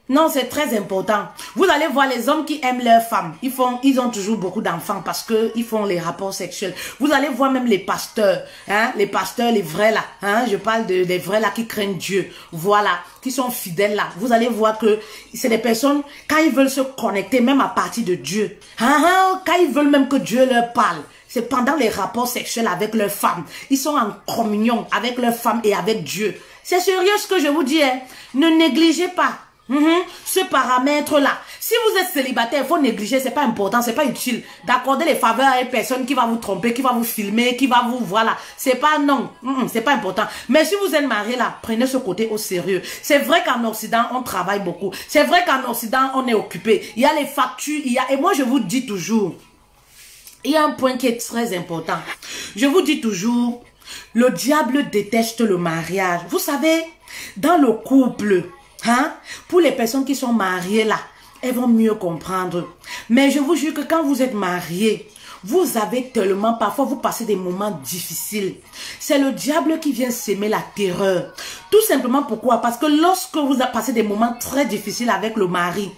Non, c'est très important. Vous allez voir les hommes qui aiment leurs femmes. Ils ont toujours beaucoup d'enfants parce que ils font les rapports sexuels. Vous allez voir même les pasteurs, les pasteurs, les vrais là, je parle des vrais là qui craignent Dieu. Voilà, qui sont fidèles là. Vous allez voir que c'est des personnes quand ils veulent se connecter même à partir de Dieu. Quand ils veulent même que Dieu leur parle. C'est pendant les rapports sexuels avec leurs femmes. Ils sont en communion avec leurs femmes et avec Dieu. C'est sérieux ce que je vous dis. Ne négligez pas. Ce paramètre-là. Si vous êtes célibataire, il faut négliger, c'est pas important, c'est pas utile d'accorder les faveurs à une personne qui va vous tromper, qui va vous filmer, qui va vous, voilà. C'est pas non, c'est pas important. Mais si vous êtes marié là, prenez ce côté au sérieux. C'est vrai qu'en Occident, on travaille beaucoup. C'est vrai qu'en Occident, on est occupé. Il y a les factures, et moi je vous dis toujours, il y a un point qui est très important. Je vous dis toujours, le diable déteste le mariage. Vous savez, dans le couple, pour les personnes qui sont mariées là, elles vont mieux comprendre. Mais je vous jure que quand vous êtes mariés, vous avez tellement, parfois vous passez des moments difficiles. C'est le diable qui vient s'aimer la terreur. Tout simplement pourquoi? Parce que lorsque vous passez des moments très difficiles avec le mari,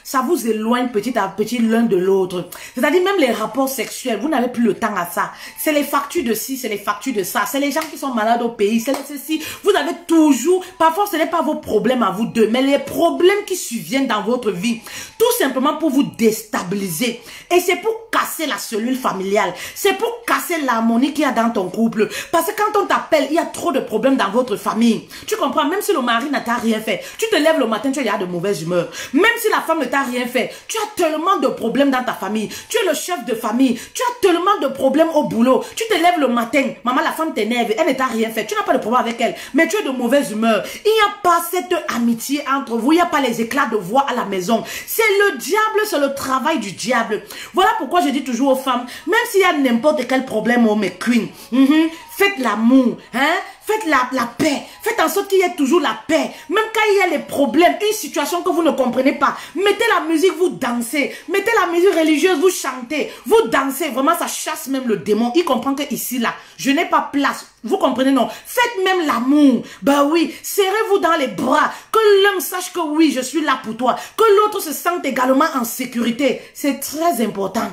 ça vous éloigne petit à petit l'un de l'autre. C'est-à-dire même les rapports sexuels, vous n'avez plus le temps à ça. C'est les factures de ci, c'est les factures de ça. C'est les gens qui sont malades au pays, c'est ceci. Vous avez toujours, parfois ce n'est pas vos problèmes à vous deux, mais les problèmes qui surviennent dans votre vie. Tout simplement pour vous déstabiliser. Et c'est pour casser la cellule familiale. C'est pour casser l'harmonie qu'il y a dans ton couple. Parce que quand on t'appelle, il y a trop de problèmes dans votre famille. Tu comprends? Même si le mari n'a rien fait, tu te lèves le matin, tu as de mauvaise humeur. Même si la femme ne t'a rien fait, tu as tellement de problèmes dans ta famille. Tu es le chef de famille. Tu as tellement de problèmes au boulot. Tu te lèves le matin, maman, la femme t'énerve, elle ne t'a rien fait. Tu n'as pas de problème avec elle, mais tu es de mauvaise humeur. Il n'y a pas cette amitié entre vous. Il n'y a pas les éclats de voix à la maison. C'est le diable, c'est le travail du diable. Voilà pourquoi je dis toujours aux femmes, même s'il y a n'importe quel problème, oh mes queens, faites l'amour, Faites la paix. Faites en sorte qu'il y ait toujours la paix. Même quand il y a les problèmes, une situation que vous ne comprenez pas. Mettez la musique, vous dansez. Mettez la musique religieuse, vous chantez. Vous dansez. Vraiment, ça chasse même le démon. Il comprend que ici, là, je n'ai pas place. Vous comprenez, non? Faites même l'amour. Ben oui, serrez-vous dans les bras. Que l'un sache que oui, je suis là pour toi. Que l'autre se sente également en sécurité. C'est très important.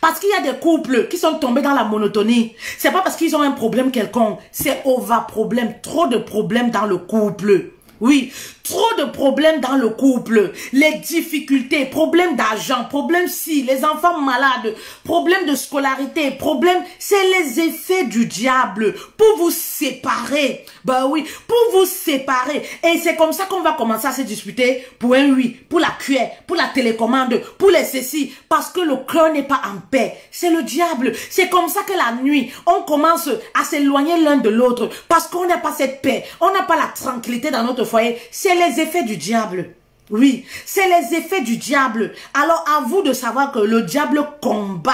Parce qu'il y a des couples qui sont tombés dans la monotonie. C'est pas parce qu'ils ont un problème quelconque. C'est over problème. Trop de problèmes dans le couple. Oui, trop de problèmes dans le couple. Les difficultés, problèmes d'argent, problèmes si, les enfants malades, problèmes de scolarité, problèmes, c'est les effets du diable pour vous séparer. Bah oui, pour vous séparer. Et c'est comme ça qu'on va commencer à se disputer pour un oui, pour la cuillère, pour la télécommande, pour les ceci, parce que le cœur n'est pas en paix. C'est le diable. C'est comme ça que la nuit, on commence à s'éloigner l'un de l'autre parce qu'on n'a pas cette paix, on n'a pas la tranquillité dans notre foyer. C'est les effets du diable. Oui, c'est les effets du diable. Alors à vous de savoir que le diable combat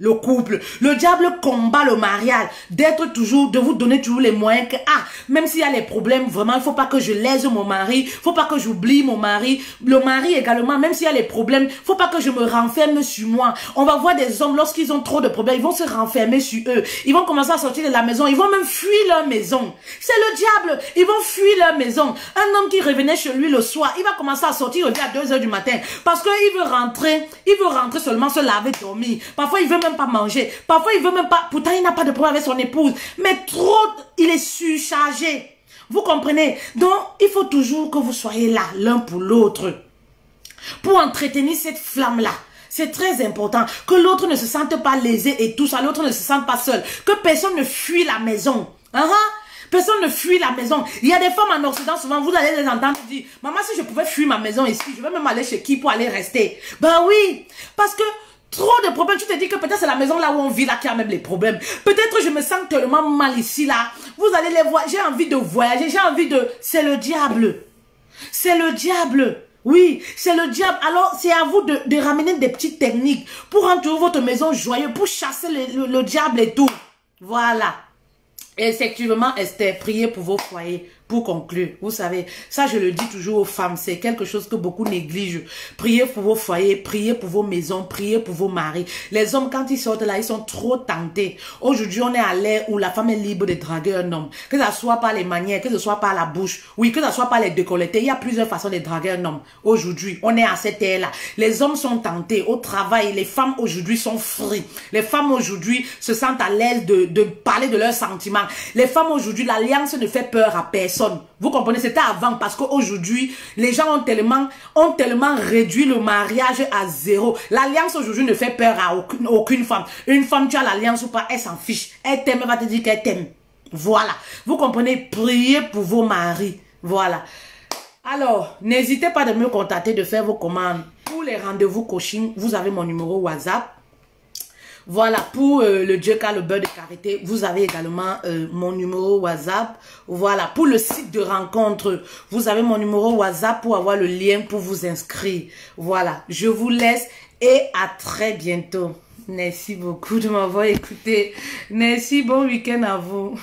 le couple. Le diable combat le mariage. D'être toujours, de vous donner toujours les moyens que, même s'il y a les problèmes, vraiment, il faut pas que je lèse mon mari. Il faut pas que j'oublie mon mari. Le mari également, même s'il y a les problèmes, il faut pas que je me renferme sur moi. On va voir des hommes, lorsqu'ils ont trop de problèmes, ils vont se renfermer sur eux. Ils vont commencer à sortir de la maison. Ils vont même fuir leur maison. C'est le diable. Ils vont fuir leur maison. Un homme qui revenait chez lui le soir, il va commencer à sortir à 2 h du matin. Parce qu'il veut rentrer seulement se laver, dormir. Parfois, il veut même pas manger. Parfois, il veut même pas... Pourtant, il n'a pas de problème avec son épouse. Mais trop, il est surchargé. Vous comprenez? Donc, il faut toujours que vous soyez là, l'un pour l'autre. Pour entretenir cette flamme-là. C'est très important. Que l'autre ne se sente pas lésé et tout ça. L'autre ne se sente pas seul. Que personne ne fuit la maison. Personne ne fuit la maison. Il y a des femmes en Occident, souvent, vous allez les entendre dire, maman, si je pouvais fuir ma maison ici, je vais même aller chez qui pour aller rester? Ben oui, parce que trop de problèmes, tu te dis que peut-être c'est la maison là où on vit là qui a même les problèmes. Peut-être je me sens tellement mal ici là. Vous allez les voir, j'ai envie de voyager, j'ai envie de... C'est le diable. C'est le diable. Oui, c'est le diable. Alors, c'est à vous de ramener des petites techniques pour rendre toujours votre maison joyeuse, pour chasser le diable et tout. Voilà. Effectivement, Esther, priez pour vos foyers. Pour conclure, vous savez, ça je le dis toujours aux femmes, c'est quelque chose que beaucoup négligent. Priez pour vos foyers, priez pour vos maisons, priez pour vos maris. Les hommes, quand ils sortent là, ils sont trop tentés. Aujourd'hui, on est à l'ère où la femme est libre de draguer un homme. Que ce soit par les manières, que ce soit par la bouche, oui, que ce soit par les décolletés. Il y a plusieurs façons de draguer un homme. Aujourd'hui, on est à cette ère-là. Les hommes sont tentés au travail. Les femmes aujourd'hui sont free. Les femmes aujourd'hui se sentent à l'aise de parler de leurs sentiments. Les femmes aujourd'hui, l'alliance ne fait peur à personne. Vous comprenez, c'était avant parce qu'aujourd'hui, les gens ont tellement réduit le mariage à zéro. L'alliance aujourd'hui ne fait peur à aucune femme. Une femme, tu as l'alliance ou pas, elle s'en fiche. Elle t'aime, elle va te dire qu'elle t'aime. Voilà. Vous comprenez, priez pour vos maris. Voilà. Alors, n'hésitez pas de me contacter, de faire vos commandes. Pour les rendez-vous coaching, vous avez mon numéro WhatsApp. Voilà, pour le Djeka, le beurre de karité, vous avez également mon numéro WhatsApp. Voilà, pour le site de rencontre, vous avez mon numéro WhatsApp pour avoir le lien pour vous inscrire. Voilà, je vous laisse et à très bientôt. Merci beaucoup de m'avoir écouté. Merci, bon week-end à vous.